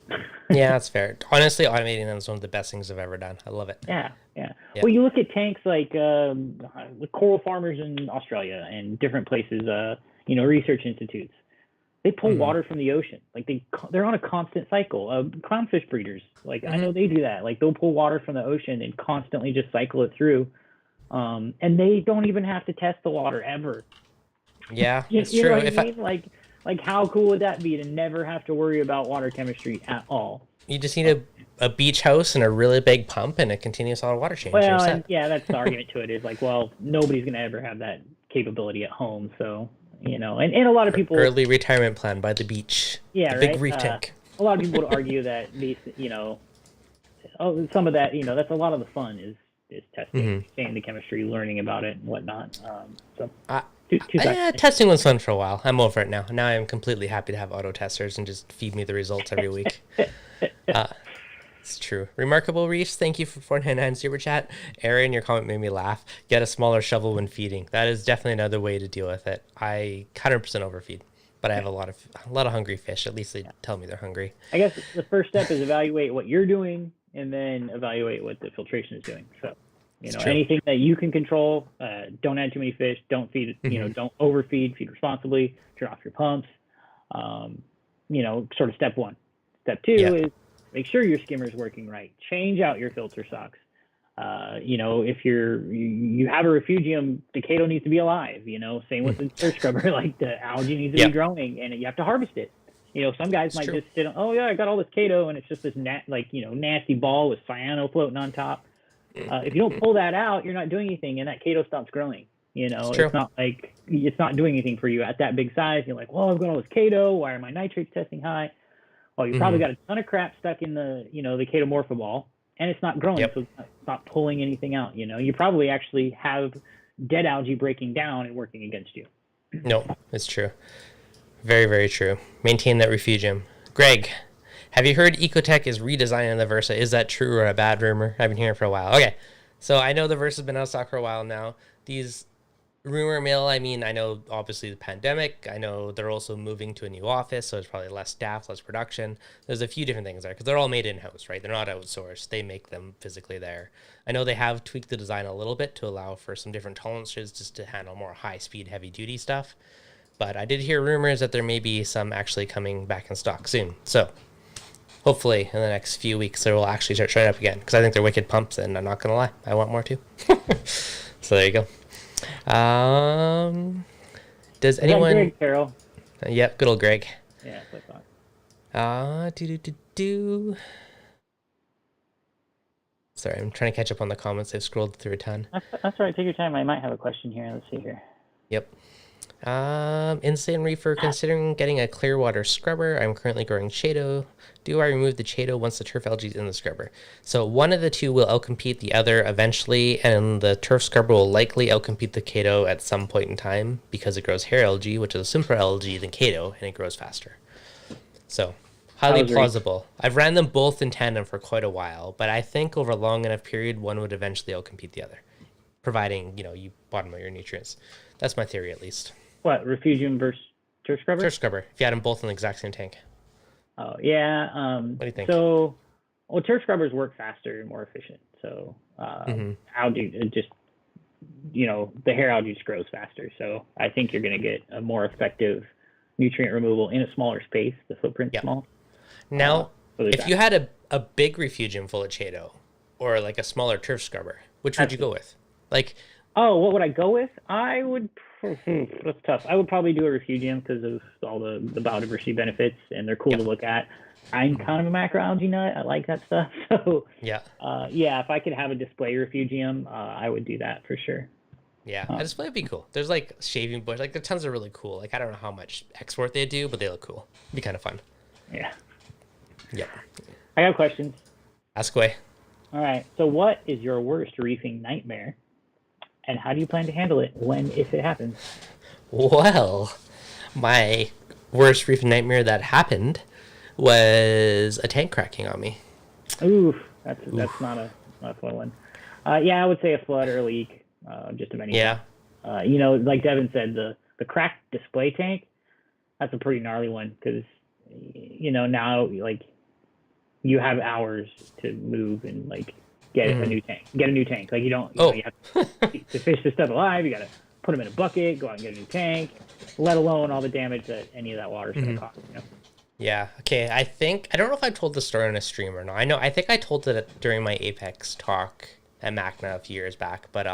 Yeah, that's fair. Honestly, automating them is one of the best things I've ever done. I love it. Yeah. Well, you look at tanks like coral farmers in Australia and different places, research institutes. They pull water from the ocean. Like they're on a constant cycle. Clownfish breeders, I know they do that. Like they'll pull water from the ocean and constantly just cycle it through. And they don't even have to test the water ever. Yeah, it's you true. Know what I mean? Like how cool would that be to never have to worry about water chemistry at all? You just need a beach house and a really big pump and a continuous auto water change. Well, and that's the argument to it is nobody's going to ever have that capability at home. So, and a lot of people... Early retirement plan by the beach. Yeah, the right? Big reef tank. A lot of people would argue that these, some of that, that's a lot of the fun is testing, seeing the chemistry, learning about it and whatnot. Testing was fun for a while. I'm over it now. Now I'm completely happy to have auto testers and just feed me the results every week. It's true. Remarkable Reefs, thank you for 499 super chat. Aaron, your comment made me laugh. Get a smaller shovel when feeding. That is definitely another way to deal with it. I 100% overfeed, but I have a lot of hungry fish. At least they tell me they're hungry. I guess the first step is evaluate what you're doing and then evaluate what the filtration is doing. So, anything that you can control, don't add too many fish, don't feed, don't overfeed, feed responsibly, turn off your pumps. Sort of step one. Step two is make sure your skimmer's working right. Change out your filter socks. If you have a refugium, the chaeto needs to be alive. Same with the surf scrubber, the algae needs to be growing, and you have to harvest it. Some guys might just sit on, oh yeah, I got all this chaeto, and it's just this nasty ball with cyano floating on top. If you don't pull that out, you're not doing anything, and that chaeto stops growing. It's not it's not doing anything for you at that big size. You're like, well, I've got all this chaeto. Why are my nitrates testing high? Well, you probably got a ton of crap stuck in the the chaetomorpha ball, and it's not growing, so it's not pulling anything out. You probably actually have dead algae breaking down and working against you. No, it's true. Very, very true. Maintain that refugium. Greg, have you heard Ecotech is redesigning the Versa? Is that true or a bad rumor? I've been hearing it for a while. Okay, so I know the Versa's been out of stock for a while now. These rumor mill, I know obviously the pandemic. I know they're also moving to a new office, so there's probably less staff, less production. There's a few different things there because they're all made in-house, right? They're not outsourced. They make them physically there. I know they have tweaked the design a little bit to allow for some different tolerances just to handle more high-speed, heavy-duty stuff. But I did hear rumors that there may be some actually coming back in stock soon. So hopefully in the next few weeks they will actually start showing up again because I think they're wicked pumps, and I'm not going to lie, I want more too. So there you go. Does anyone... Greg, Carol? Yep, good old Greg. Yeah, that's what I thought. Sorry, I'm trying to catch up on the comments. I've scrolled through a ton. That's all right. Take your time. I might have a question here. Let's see here. Yep. Insane Reefer, considering getting a clear water scrubber. I'm currently growing chaeto. Do I remove the chaeto once the turf algae is in the scrubber? So one of the two will outcompete the other eventually, and the turf scrubber will likely outcompete the chaeto at some point in time because it grows hair algae, which is a simpler algae than chaeto, and it grows faster. So highly plausible. I've ran them both in tandem for quite a while, but I think over a long enough period, one would eventually outcompete the other, providing, you bottom out your nutrients. That's my theory, at least. What, Refugium versus turf scrubber? Turf scrubber, if you had them both in the exact same tank. Oh, yeah. What do you think? So, well, turf scrubbers work faster and more efficient. So algae, it just, the hair algae just grows faster. So I think you're going to get a more effective nutrient removal in a smaller space. The footprint's small. Now, if you had a big refugium full of Chaeto or like a smaller turf scrubber, which would you go with? Like, what would I go with? I would. That's tough. I would probably do a refugium because of all the biodiversity benefits, and they're cool to look at. I'm kind of a macroalgae nut. I like that stuff. So if I could have a display refugium, I would do that for sure. Yeah, a display would be cool. There's like shaving bush, like there are tons of really cool. Like I don't know how much export they do, but they look cool. It'd be kind of fun. Yeah. Yep. I got questions. Ask away. All right. So what is your worst reefing nightmare? And how do you plan to handle it if it happens? Well, my worst reefing nightmare that happened was a tank cracking on me. Oof, that's not a fun one. I would say a flood or a leak, just of anything. Yeah. Like Devin said, the cracked display tank, that's a pretty gnarly one because, now like you have hours to move and like get a new tank. Like you have to fish this stuff alive. You got to put them in a bucket, go out and get a new tank, let alone all the damage that any of that water is going to cause. Yeah. Okay. I don't know if I told the story on a stream or not. I think I told it during my Apex talk at MACNA a few years back, but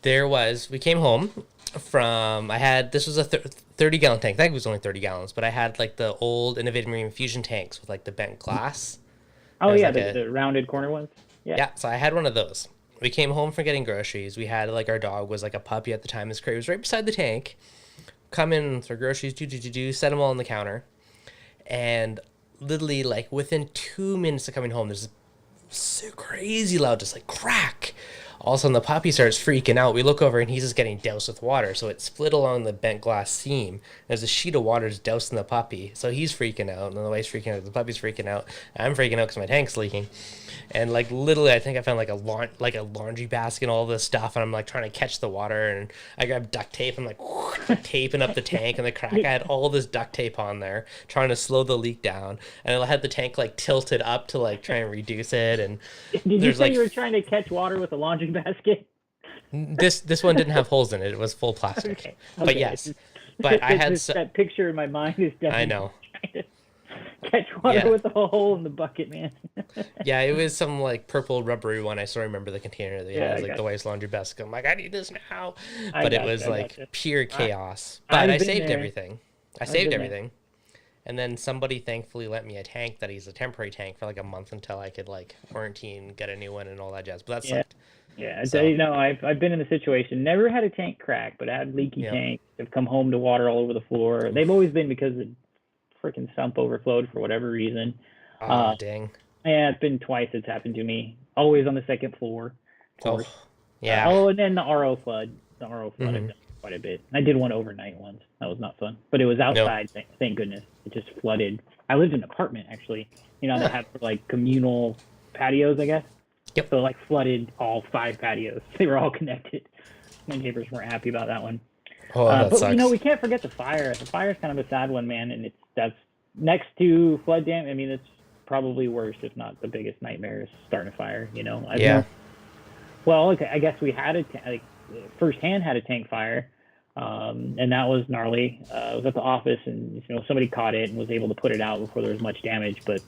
we came home from, this was a 30-gallon tank. I think it was only 30 gallons, but I had like the old Innovative Marine Fusion tanks with like the bent glass. Oh yeah, like the rounded corner ones. Yeah, so I had one of those. We came home from getting groceries. We had like our dog was like a puppy at the time. His crate was right beside the tank. Come in for groceries, set them all on the counter. And literally like within 2 minutes of coming home, there's so crazy loud, just like crack. All of a sudden the puppy starts freaking out. We look over and he's just getting doused with water. So it split along the bent glass seam. There's a sheet of water just dousing the puppy. So he's freaking out, and the wife's freaking out, the puppy's freaking out. I'm freaking out because my tank's leaking. And like literally I think I found like a laundry basket and all this stuff, and I'm like trying to catch the water, and I grabbed duct tape and like taping up the tank and the crack. I had all this duct tape on there trying to slow the leak down, and I had the tank like tilted up to like try and reduce it. And did you say you were trying to catch water with a laundry basket? This one didn't have holes in it. It was full plastic. Okay. But yes. But I had that picture in my mind is definitely I know. Trying to catch water with a hole in the bucket, man. Yeah, it was some like purple rubbery one. I still remember the container that has like the wife's laundry basket. I'm like, I need this now. But it was like pure chaos. But I saved everything. I saved everything. And then somebody thankfully lent me a tank that is a temporary tank for like a month until I could like quarantine, get a new one, and all that jazz. But that sucked. Yeah, so, I've been in the situation. Never had a tank crack, but I had leaky tanks. I've come home to water all over the floor. They've always been because the freaking sump overflowed for whatever reason. Oh, dang. Yeah, it's been twice it's happened to me. Always on the second floor, of course. Oh, yeah. And then the RO flood. The RO flood I've done quite a bit. I did one overnight once. That was not fun. But it was outside, thank goodness. It just flooded. I lived in an apartment, actually. They have like communal patios, I guess. Yep. So like flooded all 5 patios. They were all connected. My neighbors weren't happy about that one. Oh, that sucks. We can't forget the fire. The fire is kind of a sad one, man. And that's next to flood damage. I mean, it's probably worse, if not the biggest nightmare, is starting a fire. Well, okay. I guess we had firsthand had a tank fire, and that was gnarly. I was at the office, and somebody caught it and was able to put it out before there was much damage. But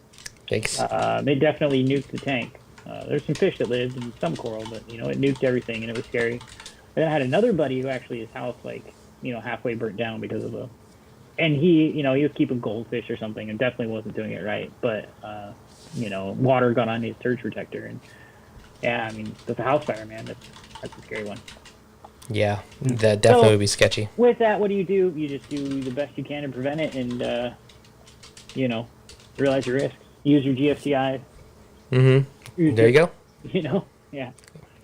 thanks. It definitely nuked the tank. There's some fish that lived and some coral, but it nuked everything, and it was scary. And then I had another buddy who actually his house halfway burnt down because of and he was keeping goldfish or something, and definitely wasn't doing it right. But water got on his surge protector, and yeah, I mean that's a house fire, man. That's a scary one. Yeah, that definitely would be sketchy. With that, what do? You just do the best you can to prevent it, and realize your risks. Use your GFCIs. There you go. Yeah.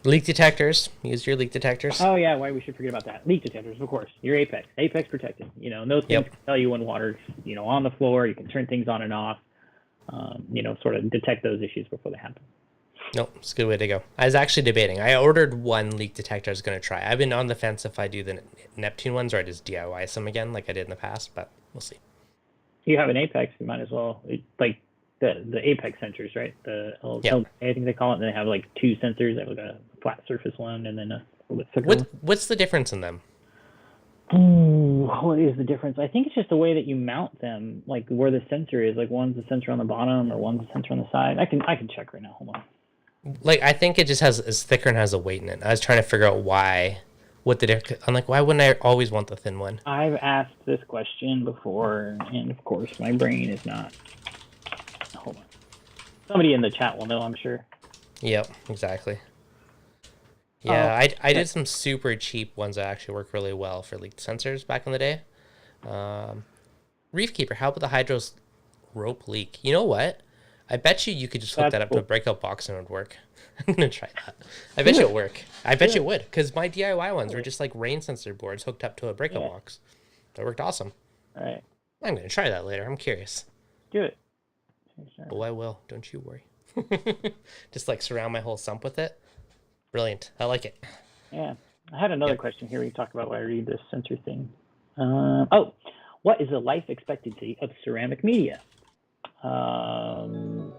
Leak detectors. Use your leak detectors. Oh yeah, why we should forget about that. Leak detectors, of course. Your Apex protected. And those things can tell you when water's on the floor. You can turn things on and off. Sort of detect those issues before they happen. Nope, it's a good way to go. I was actually debating. I ordered one leak detector I was going to try. I've been on the fence if I do the Neptune ones or I just DIY some again like I did in the past, but we'll see. You have an Apex, you might as well. the apex sensors, right? Yeah. I think they call it. And they have like two sensors. They have like a flat surface one and then a little bit thicker one. What's the difference in them? Ooh, what is the difference? I think it's just the way that you mount them, like where the sensor is. Like one's the sensor on the bottom or one's the sensor on the side. I can check right now. Hold on. Like, I think it just is thicker and has a weight in it. I was trying to figure out what the difference. I'm like, why wouldn't I always want the thin one? I've asked this question before, and of course my brain is not. Hold on. Somebody in the chat will know, I'm sure. Yep, exactly. Yeah, I did some super cheap ones that actually work really well for leaked sensors back in the day. Reef Keeper, how about the Hydros rope leak? You know what? I bet you could just hook that up to a breakout box and it would work. I'm going to try that. I bet you it would work. I bet you it would, because my DIY ones were just like rain sensor boards hooked up to a breakout box. That worked awesome. All right. I'm going to try that later. I'm curious. Do it. Oh, I will. Don't you worry. Just like surround my whole sump with it. Brilliant. I like it. Yeah. I had another question here. We talked about why I read this sensor thing. What is the life expectancy of ceramic media? Do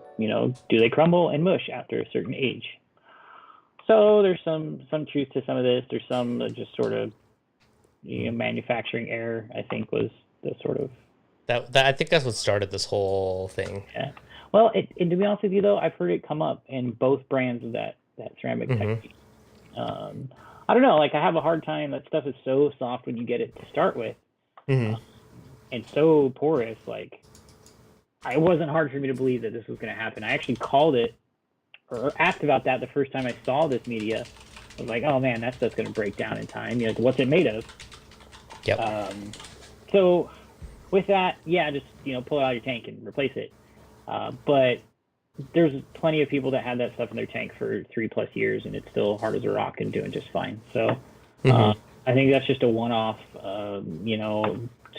they crumble and mush after a certain age? So there's some truth to some of this. There's some that just sort of manufacturing error, I think, was the sort of that I think that's what started this whole thing. Yeah. Well, and to be honest with you, though, I've heard it come up in both brands of that ceramic technique. I don't know. Like, I have a hard time. That stuff is so soft when you get it to start with, and so porous. Like, it wasn't hard for me to believe that this was going to happen. I actually called it or asked about that the first time I saw this media. I was like, oh man, that stuff's going to break down in time. Like, what's it made of? Yep. So with that, yeah, just pull it out of your tank and replace it. But there's plenty of people that had that stuff in their tank for 3+ years and it's still hard as a rock and doing just fine. So I think that's just a one-off.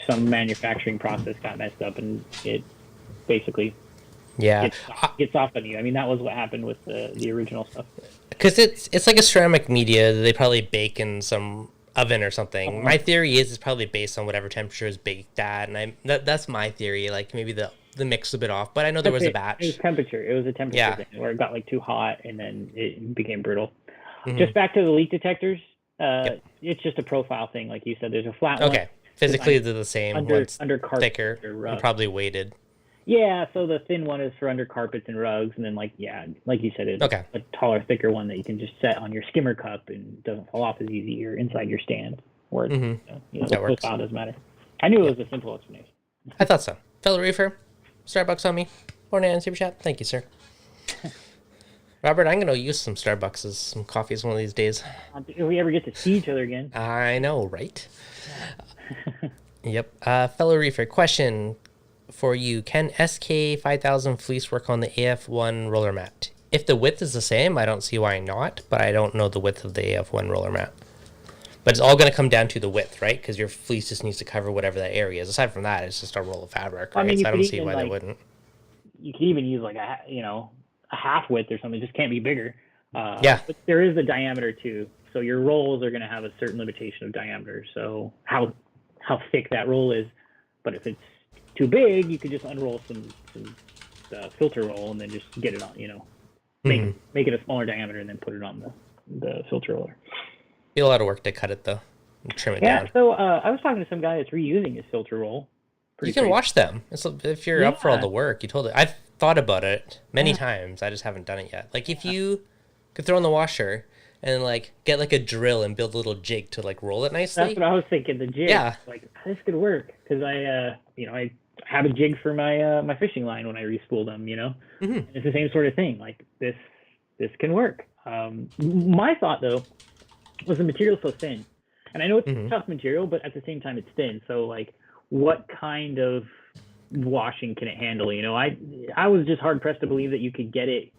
Some manufacturing process got messed up and it basically gets off on you. I mean, that was what happened with the original stuff. Because it's like a ceramic media that they probably bake in some oven or something. My theory is it's probably based on whatever temperature is baked at, and that's my theory. Like, maybe the mix is a bit off, but I know there was a batch. It was temperature. It was a temperature thing where it got like too hot and then it became brittle. Just back to the leak detectors. It's just a profile thing, like you said. There's a flat one. Okay, physically they're the same. Under carpet, thicker, and probably weighted. Yeah, so the thin one is for under carpets and rugs, and then like you said, it's a taller, thicker one that you can just set on your skimmer cup and doesn't fall off as easy or inside your stand. Where the profile doesn't matter. I knew it was a simple explanation. I thought so. Fellow Reefer, Starbucks on me. Morning and super chat. Thank you, sir. Robert, I'm going to use some Starbucks as some coffees one of these days. If we ever get to see each other again. I know, right? Yep. Fellow Reefer, question for you. Can SK 5000 fleece work on the AF1 roller mat? If the width is the same, I don't see why not, but I don't know the width of the AF1 roller mat. But it's all going to come down to the width, right? Because your fleece just needs to cover whatever that area is. Aside from that, it's just a roll of fabric, right? I mean, so I don't see why they wouldn't. You could even use like a half width or something. It just can't be bigger. But there is a diameter too. So your rolls are going to have a certain limitation of diameter. So how thick that roll is. But if it's too big, you could just unroll some filter roll and then just get it on, make it a smaller diameter and then put it on the filter roller. Be a lot of work to cut it though, and trim it down. Yeah, so I was talking to some guy that's reusing his filter roll. You can wash them. If you're up for all the work, I've thought about it many times. I just haven't done it yet. Like, if you could throw in the washer and like get like a drill and build a little jig to like roll it nicely. That's what I was thinking. The jig. Yeah. Like, this could work because I have a jig for my fishing line when I respool them. It's the same sort of thing. Like, this can work. My thought though was the material so thin, and I know it's a tough material, but at the same time it's thin. So like, what kind of washing can it handle? I was just hard pressed to believe that you could get it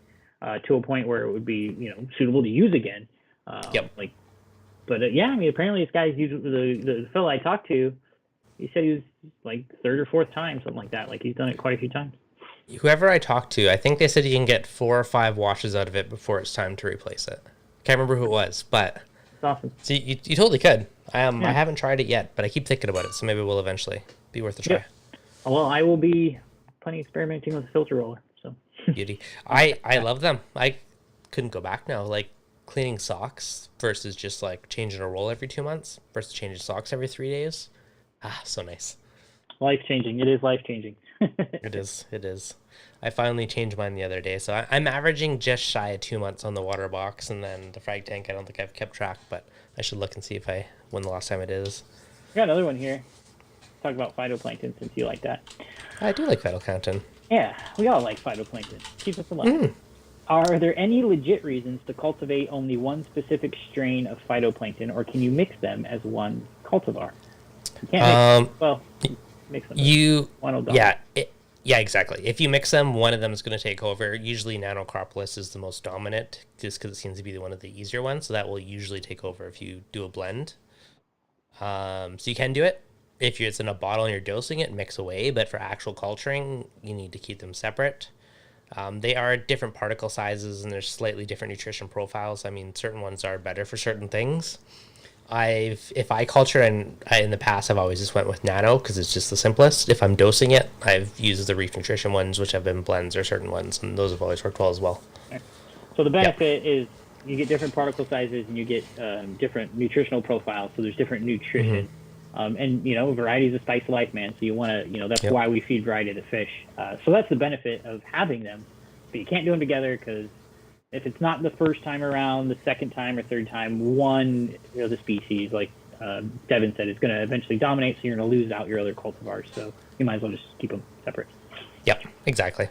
to a point where it would be suitable to use again. Apparently this guy's used the fellow I talked to. He said he was like third or fourth time, something like that. Like, he's done it quite a few times. Whoever I talked to, I think they said you can get 4 or 5 washes out of it before it's time to replace it. Can't remember who it was, but it's awesome. So you totally could. I haven't tried it yet, but I keep thinking about it, so maybe we'll eventually be worth a try. Well, I will be plenty experimenting with the filter roller. Beauty. I love them. I couldn't go back now. Like cleaning socks versus just like changing a roll every 2 months versus changing socks every 3 days. Ah, so nice. Life changing. It is life changing. It is. It is. I finally changed mine the other day, so I'm averaging just shy of 2 months on the water box, and then the frag tank. I don't think I've kept track, but I should look and see if I when the last time it is. Got another one here. Talk about phytoplankton since you like that. I do like Phytoplankton. Yeah, we all like phytoplankton. Keep us alive. Are there any legit reasons to cultivate only one specific strain of phytoplankton, or can you mix them as one cultivar? You can't mix, well, mix them. One will die. Yeah, exactly. If you mix them, one of them is going to take over. Usually, Nanocropolis is the most dominant, just because it seems to be one of the easier ones. So that will usually take over if you do a blend. So you can do it. If it's in a bottle and you're dosing it, mix away. But for actual culturing, you need to keep them separate. They are different particle sizes and there's slightly different nutrition profiles. I mean, certain ones are better for certain things. If I culture in the past, I've always just went with nano because it's just the simplest. If I'm dosing it, I've used the Reef Nutrition ones, which have been blends or certain ones, and those have always worked well as well. So the benefit is you get different particle sizes and you get different nutritional profiles. So there's different nutrition. And, variety is a spice of life, man. So you want to, that's why we feed variety to the fish. So that's the benefit of having them. But you can't do them together because if it's not the first time around, the second time or third time, one of the species, like Devin said, is going to eventually dominate. So you're going to lose out your other cultivars. So you might as well just keep them separate. Yep, exactly.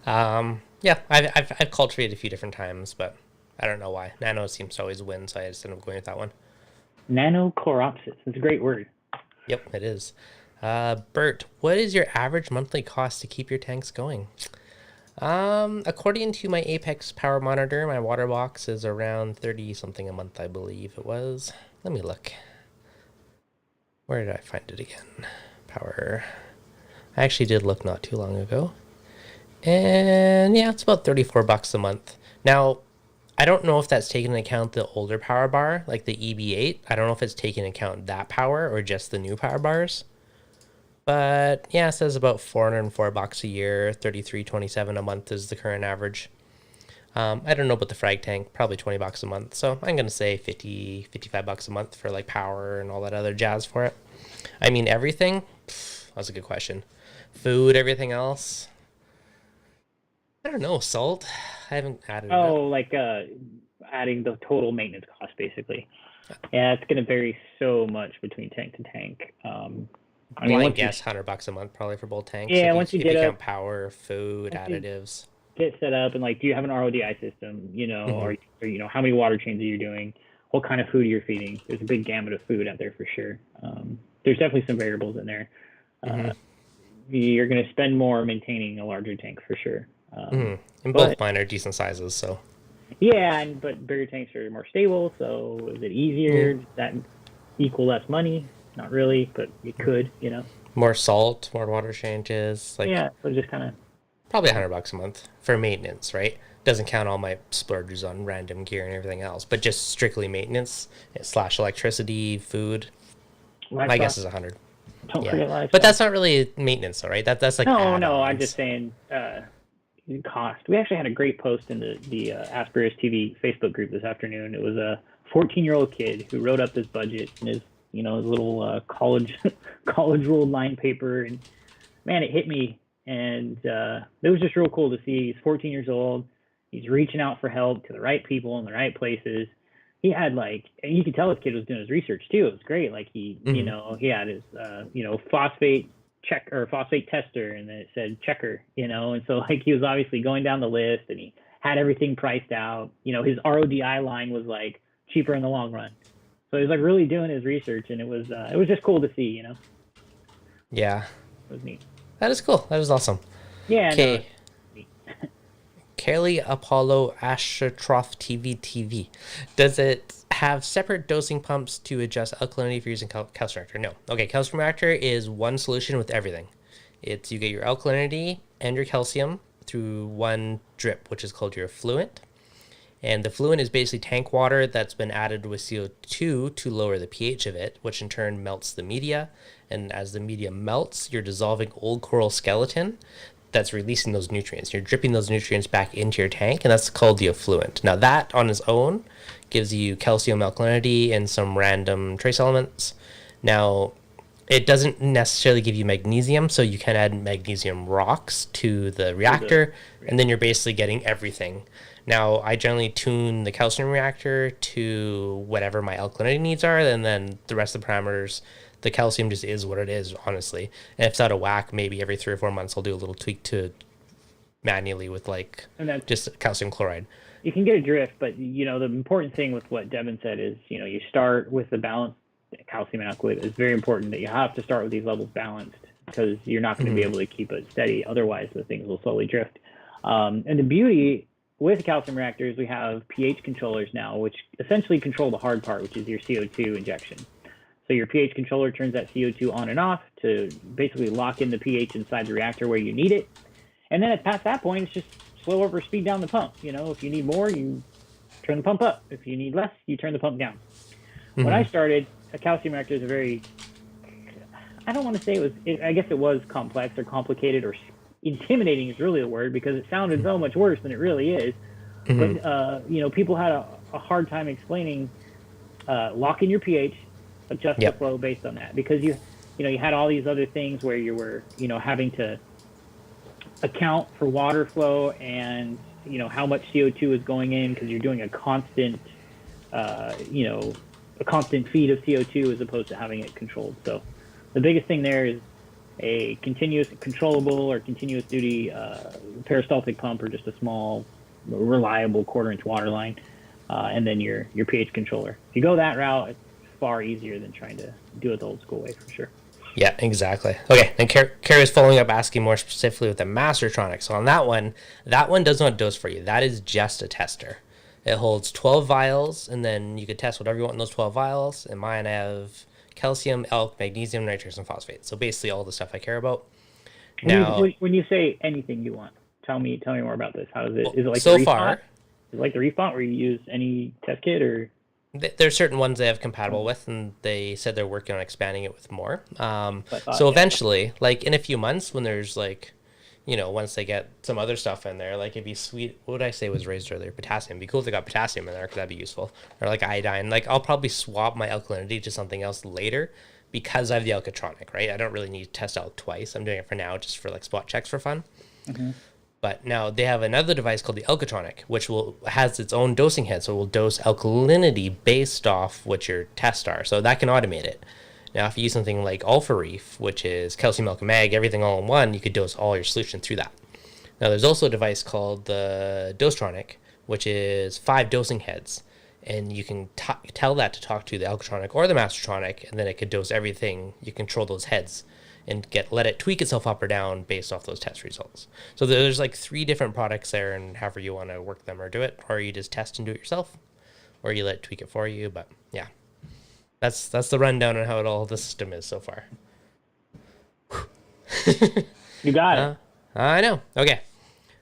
I've cultivated a few different times, but I don't know why. Nano seems to always win, so I just ended up going with that one. Nanochloropsis. It's a great word. Yep, it is. Bert, what is your average monthly cost to keep your tanks going? According to my Apex power monitor, my water box is around 30 something a month, I believe it was. Let me look. Where did I find it again? Power. I actually did look not too long ago. And yeah, it's about $34 a month. Now, I don't know if that's taking into account the older power bar, like the EB8. I don't know if it's taking into account that power or just the new power bars. But yeah, it says about $404 a year, $33.27 a month is the current average. I don't know about the frag tank, probably $20 a month. So I'm gonna say $55 a month for like power and all that other jazz for it. I mean everything. That's a good question. Food, everything else. I don't know. Salt. I haven't added. Like adding the total maintenance cost, basically. Yeah, it's gonna vary so much between tank to tank. I guess $100 a month probably for both tanks. Yeah, once you count power, food, additives, get set up, and like, do you have an RODI system? Or how many water changes are you doing? What kind of food you're feeding? There's a big gamut of food out there for sure. There's definitely some variables in there. You're going to spend more maintaining a larger tank for sure. And both mine are decent sizes, so. Yeah, but bigger tanks are more stable. So is it easier? Does that equal less money? Not really, but it could, More salt, more water changes. So just kind of. Probably $100 a month for maintenance, right? Doesn't count all my splurges on random gear and everything else, but just strictly maintenance / electricity, food. My guess is 100. Don't forget livestock. But that's not really maintenance, though, right? That's like no. I'm just saying cost. We actually had a great post in the Asperger's TV Facebook group this afternoon. It was a 14-year-old kid who wrote up this budget in his little college ruled line paper, and man, it hit me. And it was just real cool to see. He's 14 years old. He's reaching out for help to the right people in the right places. He had and you could tell this kid was doing his research too. It was great. Like he had his, phosphate phosphate tester, and then it said checker, and so he was obviously going down the list, and he had everything priced out. His RODI line was cheaper in the long run. So he was really doing his research, and it was just cool to see, Yeah. It was neat. That is cool. That is awesome. Yeah. Okay. Kelly Apollo Astrotrough TV. Does it have separate dosing pumps to adjust alkalinity if you're using calcium reactor? No. Okay, calcium reactor is one solution with everything. You get your alkalinity and your calcium through one drip, which is called your effluent. And the effluent is basically tank water that's been added with CO2 to lower the pH of it, which in turn melts the media. And as the media melts, you're dissolving old coral skeleton. that's releasing those nutrients. You're dripping those nutrients back into your tank, and that's called the effluent. Now that on its own gives you calcium, alkalinity, and some random trace elements. Now it doesn't necessarily give you magnesium, so you can add magnesium rocks to the reactor, and then you're basically getting everything. Now, I generally tune the calcium reactor to whatever my alkalinity needs are, and then the rest of the parameters, the calcium just is what it is, honestly. And if it's out of whack, maybe every 3 or 4 months I'll do a little tweak to it manually with like just calcium chloride. You can get a drift, but the important thing with what Devin said is, you start with the balanced calcium and alkalinity. It's very important that you have to start with these levels balanced, because you're not going to be able to keep it steady. Otherwise, the things will slowly drift. And the beauty with calcium reactors, we have pH controllers now, which essentially control the hard part, which is your CO2 injection. So your pH controller turns that CO2 on and off to basically lock in the pH inside the reactor where you need it. And then past that point, it's just slow over speed down the pump. If you need more, you turn the pump up. If you need less, you turn the pump down. When I started, a calcium reactor is a very, I don't want to say I guess it was complex or complicated or intimidating is really the word, because it sounded so much worse than it really is. But people had a hard time explaining lock in your pH, adjust the flow based on that, because you had all these other things where you were having to account for water flow and how much CO2 is going in, because you're doing a constant feed of CO2 as opposed to having it controlled. So the biggest thing there is a continuous controllable or continuous duty peristaltic pump, or just a small reliable 1/4-inch water line, and then your pH controller. If you go that route, it's far easier than trying to do it the old school way, for sure. Yeah, exactly. Okay, and Carrie is following up, asking more specifically with the Mastertronic. So on that one does not dose for you. That is just a tester. It holds 12 vials, and then you could test whatever you want in those 12 vials. And mine have calcium, alk, magnesium, nitrates, and phosphate. So basically all the stuff I care about. Now, when you say anything you want, tell me more about this. How is it? Is it like so the Reef far? Bot? Is it like the Reef Bot where you use any test kit, or? There's certain ones they have compatible with, and they said they're working on expanding it with more. So eventually, like in a few months, when there's like, once they get some other stuff in there, like it'd be sweet. What would I say was raised earlier? Potassium. It'd be cool if they got potassium in there, because that'd be useful. Or like iodine. Like I'll probably swap my alkalinity to something else later, because I have the Alkatronic, right? I don't really need to test out twice. I'm doing it for now just for like spot checks for fun. But now they have another device called the Alkatronic, which has its own dosing head. So it will dose alkalinity based off what your tests are. So that can automate it. Now, if you use something like Alpha Reef, which is calcium, alk, mag, everything all in one, you could dose all your solution through that. Now, there's also a device called the Dosetronic, which is 5 dosing heads. And you can tell that to talk to the Alkatronic or the Mastertronic, and then it could dose everything. You control those heads and let it tweak itself up or down based off those test results. So there's like 3 different products there, and however you want to work them or do it, or you just test and do it yourself, or you let it tweak it for you. But yeah, that's the rundown on how the system is so far. You got it. I know. Okay.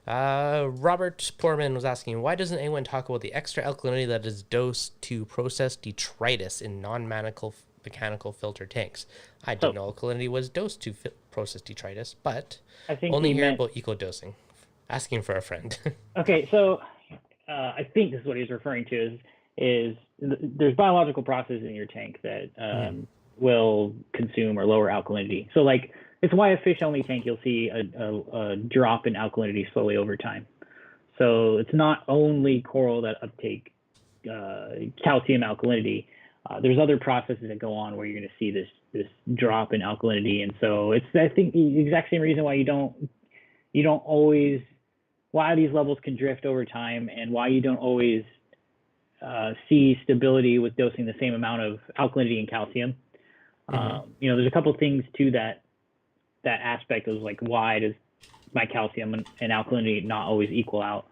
Robert Poorman was asking, why doesn't anyone talk about the extra alkalinity that is dosed to process detritus in non-mechanical filter tanks? I didn't know alkalinity was dosed to process detritus, but I think only hear about eco-dosing. Asking for a friend. Okay, so I think this is what he's referring to is there's biological processes in your tank that will consume or lower alkalinity. So like, it's why a fish-only tank, you'll see a drop in alkalinity slowly over time. So it's not only coral that uptake calcium alkalinity. There's other processes that go on where you're going to see this drop in alkalinity, and so it's, I think, the exact same reason why you don't always, why these levels can drift over time, and why you don't always see stability with dosing the same amount of alkalinity and calcium. There's a couple things to that aspect of like, why does my calcium and alkalinity not always equal out?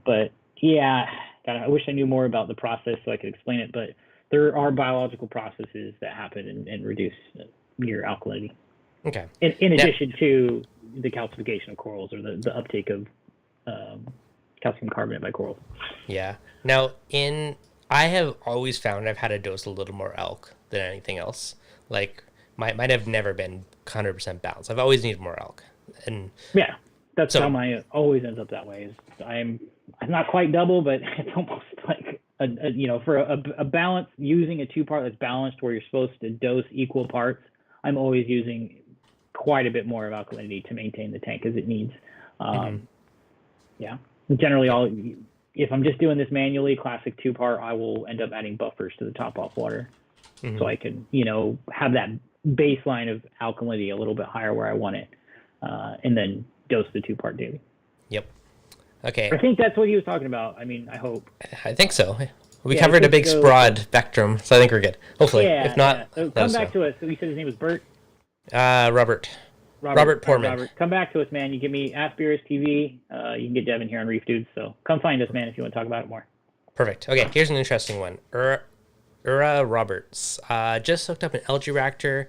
But yeah, God, I wish I knew more about the process so I could explain it, but there are biological processes that happen and reduce your alkalinity. Okay. In addition to the calcification of corals, or the uptake of calcium carbonate by corals. Yeah. Now, I have always found I've had to dose a little more alk than anything else. Like, might have never been 100% balanced. I've always needed more alk. And yeah, That's how my always ends up that way. Is I'm not quite double, but it's almost like for a balance, using a two-part that's balanced where you're supposed to dose equal parts. I'm always using quite a bit more of alkalinity to maintain the tank as it needs. Yeah, generally if I'm just doing this manually, classic two-part, I will end up adding buffers to the top off water, so I can have that baseline of alkalinity a little bit higher where I want it, and then dose the two-part daily. Yep. Okay. I think that's what he was talking about. I mean, I hope. I think so. We covered a big broad spectrum, so I think we're good. Hopefully. If not, so come back to us. So you said his name was Bert? Robert Portman. Robert, come back to us, man. You give me Aspirus TV. You can get Devin here on ReefDudes. So come find us, man, if you want to talk about it more. Perfect. Okay, here's an interesting one. Ura Roberts. Just hooked up an algae reactor.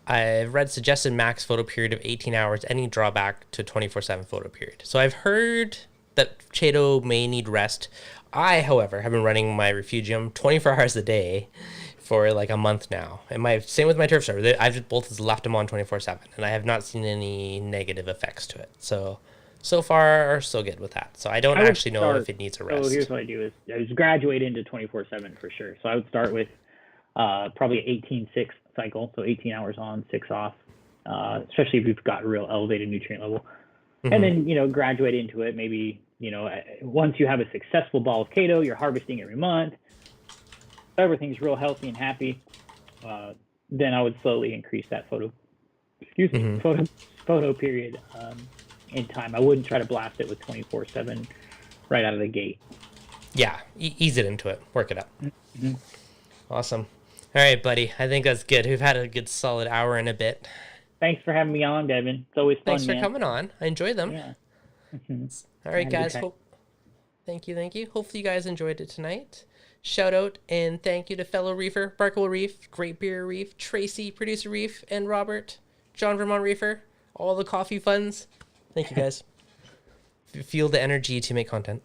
I've read suggested max photo period of 18 hours. Any drawback to 24/7 photo period? So I've heard that Chaeto may need rest. I, however, have been running my Refugium 24 hours a day for like a month now. And same with my turf starter. I've just both left them on 24/7, and I have not seen any negative effects to it. So far, so good with that. So I don't actually know if it needs a rest. So here's what I do: I just graduate into 24/7 for sure. So I would start with probably 18/6 cycle, so 18 hours on, 6 off, especially if you've got a real elevated nutrient level. And then, graduate into it. Maybe, once you have a successful ball of Chaeto, you're harvesting every month, everything's real healthy and happy, then I would slowly increase that photo period in time. I wouldn't try to blast it with 24/7 right out of the gate. Yeah, ease it into it, work it up. Awesome. All right, buddy. I think that's good. We've had a good solid hour and a bit. Thanks for having me on, Devin. It's always fun. Thanks for coming on. I enjoy them. Yeah. All right, guys. Thank you. Hopefully you guys enjoyed it tonight. Shout out and thank you to fellow reefer, Barkle Reef, Great Beer Reef, Tracy, Producer Reef, and Robert, John Vermont Reefer, all the coffee funds. Thank you, guys. Feel the energy to make content.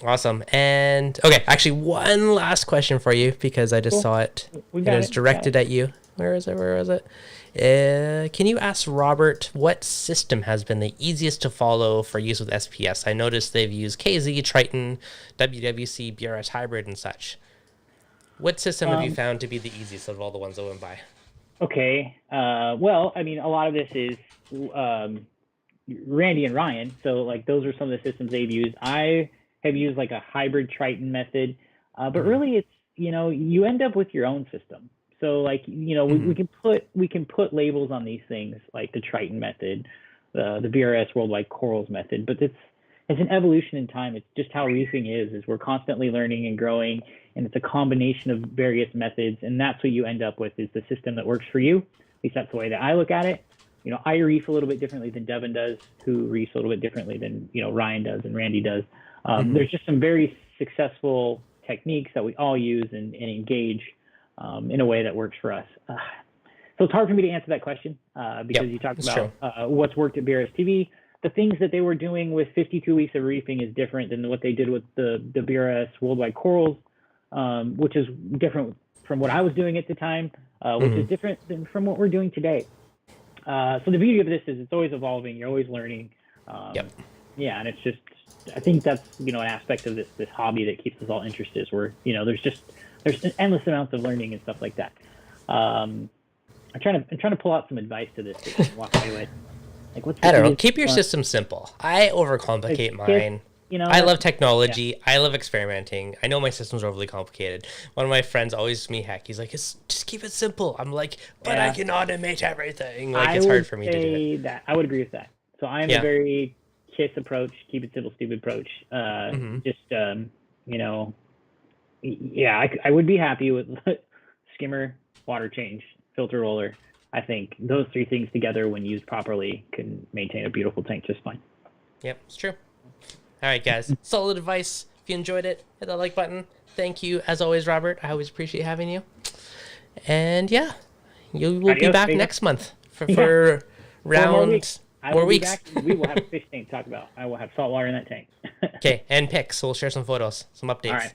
Awesome. And okay, actually one last question for you because I just saw it. It was directed at you. Where is it? Can you ask Robert what system has been the easiest to follow for use with SPS? I noticed they've used KZ, Triton, WWC, BRS Hybrid, and such. What system have you found to be the easiest of all the ones that went by? Okay. Well, I mean, a lot of this is Randy and Ryan. So, like, those are some of the systems they've used. I have used, like, a hybrid Triton method. But really, it's, you end up with your own system. So, like, we can put labels on these things, like the Triton method, the BRS Worldwide Corals method. But it's an evolution in time. It's just how reefing is we're constantly learning and growing, and it's a combination of various methods. And that's what you end up with is the system that works for you. At least that's the way that I look at it. I reef a little bit differently than Devin does, who reefs a little bit differently than, Ryan does and Randy does. There's just some very successful techniques that we all use and engage in a way that works for us. So it's hard for me to answer that question because you talked about what's worked at BRS TV. The things that they were doing with 52 weeks of reefing is different than what they did with the BRS Worldwide Corals, which is different from what I was doing at the time, which is different than from what we're doing today. So the beauty of this is it's always evolving. You're always learning. Yeah, and it's just, I think that's, an aspect of this hobby that keeps us all interested is where, there's endless amounts of learning and stuff like that. I'm trying to pull out some advice to this to walk away with. Like, I don't know. Keep your system simple. I overcomplicate mine. I love technology. Yeah. I love experimenting. I know my system's overly complicated. One of my friends always gives me heck. He's like, just keep it simple. I'm like, but I can automate everything. Like, it's hard for me to do it. I would agree with that. So I'm a very KISS approach, keep it simple, stupid approach. I would be happy with skimmer, water change, filter roller. I think those three things together, when used properly, can maintain a beautiful tank just fine. Yep, it's true. All right, guys. Solid advice. If you enjoyed it, hit that like button. Thank you, as always, Robert. I always appreciate having you. And yeah, you will be back next month for round more weeks. We will have a fish tank to talk about. I will have saltwater in that tank. Okay, and pics. So we'll share some photos, some updates. All right.